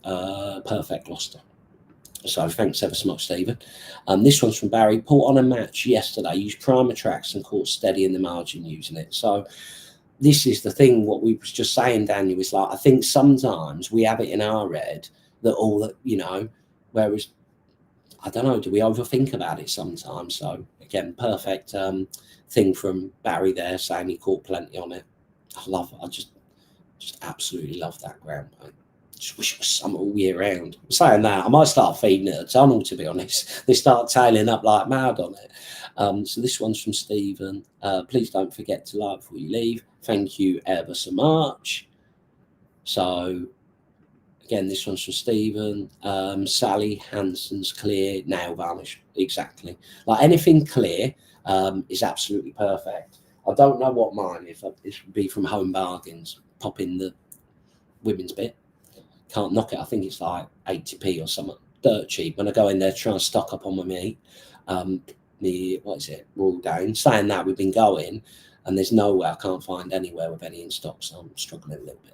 perfect Gloucester. So thanks ever so much, Stephen. This one's from Barry. Put on a match yesterday, used primer tracks and caught steady in the margin using it. So this is the thing, what we was just saying, Daniel, is like, I think sometimes we have it in our head that all that, you know, whereas, I don't know, do we overthink about it sometimes? So again, perfect thing from Barry there, saying he caught plenty on it. I just absolutely love that ground. I just wish it was summer all year round. I'm saying that, I might start feeding it a tunnel, to be honest. They start tailing up like mad on it. So this one's from Stephen. Please don't forget to like before you leave. Thank you ever so much. So again, this one's from Stephen. Sally Hansen's clear nail varnish. Exactly. Like anything clear is absolutely perfect. I don't know what mine is. It would be from Home Bargains. Pop in the women's bit. Can't knock it. I think it's like 80p or something. Dirt cheap. When I go in there trying to stock up on my meat, what is it? Royal Dane. Saying that, we've been going and there's nowhere. I can't find anywhere with any in stock. So I'm struggling a little bit.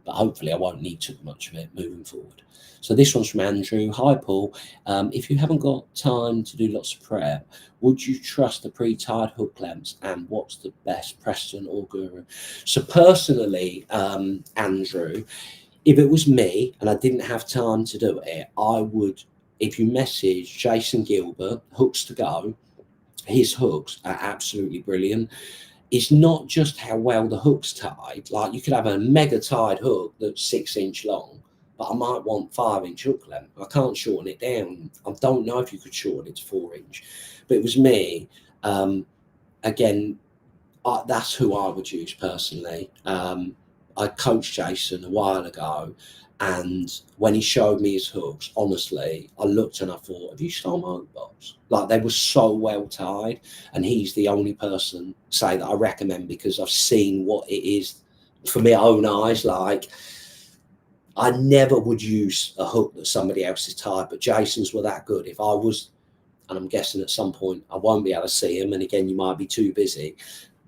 But hopefully I won't need too much of it moving forward. So this one's from Andrew. Hi, Paul. If you haven't got time to do lots of prep, would you trust the pre-tied hook clamps? And what's the best, Preston or Guru? So personally, Andrew, if it was me and I didn't have time to do it, I would, if you message Jason Gilbert, Hooks to Go, his hooks are absolutely brilliant. It's not just how well the hook's tied. Like, you could have a mega tied hook that's 6 inch long, but I might want 5 inch hook length. I can't shorten it down. I don't know if you could shorten it to 4 inch, but it was me. Again, that's who I would use personally. I coached Jason a while ago, and when he showed me his hooks, honestly, I looked and I thought, have you stolen my hook box? Like, they were so well tied, and he's the only person, say, that I recommend, because I've seen what it is for my own eyes, like I never would use a hook that somebody else is tied, but Jason's were that good. If I was, and I'm guessing at some point I won't be able to see him, and again, you might be too busy,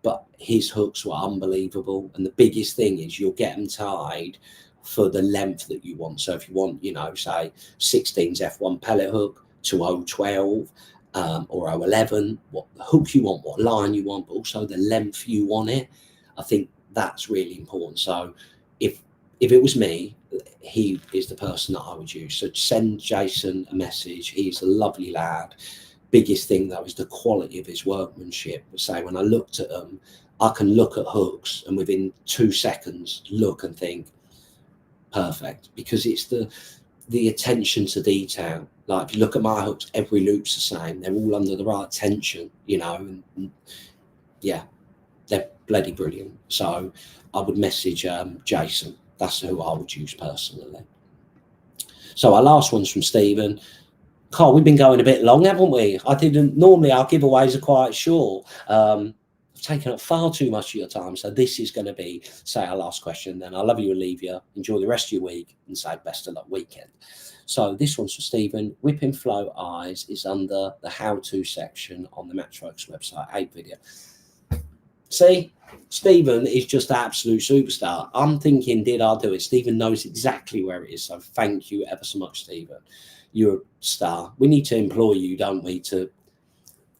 but his hooks were unbelievable. And the biggest thing is you'll get them tied for the length that you want. So if you want, you know, say 16's F1 pellet hook to 012 or 011, what hook you want, what line you want, but also the length you want it. I think that's really important. So if it was me, he is the person that I would use. So send Jason a message. He's a lovely lad. Biggest thing though is the quality of his workmanship. Say when I looked at them, I can look at hooks and within 2 seconds look and think perfect, because it's the attention to detail. Like if you look at my hooks, every loop's the same. They're all under the right tension, you know, and yeah, they're bloody brilliant. So I would message Jason. That's who I would use personally. So our last one's from Stephen. Carl, we've been going a bit long, haven't we? Normally our giveaways are quite short. I've taken up far too much of your time. So this is going to be, say, our last question. Then I love you and leave you. Enjoy the rest of your week and say best of luck weekend. So this one's for Stephen. Whipping Flow Eyes is under the how-to section on the Matchworks website. 8 video. See, Stephen is just an absolute superstar. I'm thinking, did I do it? Stephen knows exactly where it is. So thank you ever so much, Stephen. You're a star. We need to employ you, don't we?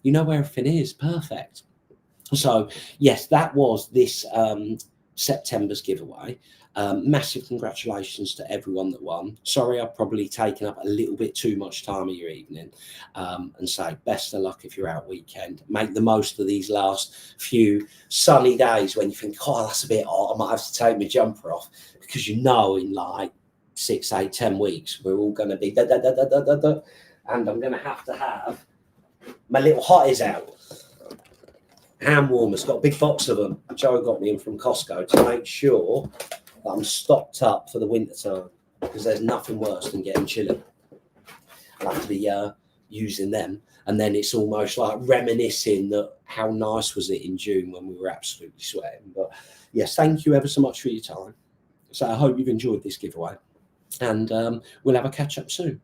You know where everything is. Perfect. So yes, that was this September's giveaway. Massive congratulations to everyone that won. Sorry, I've probably taken up a little bit too much time of your evening, and say best of luck if you're out weekend. Make the most of these last few sunny days when you think, oh, that's a bit hot, I might have to take my jumper off, because you know in like 6, 8, 10 weeks we're all going to be and I'm going to have my little hotties out. Hand warmers, got a big box of them. Joe got me in from Costco to make sure that I'm stocked up for the winter time, because there's nothing worse than getting chilly. I'll have to be using them, and then it's almost like reminiscing that how nice was it in June when we were absolutely sweating. But yes, thank you ever so much for your time. So I hope you've enjoyed this giveaway, and we'll have a catch up soon.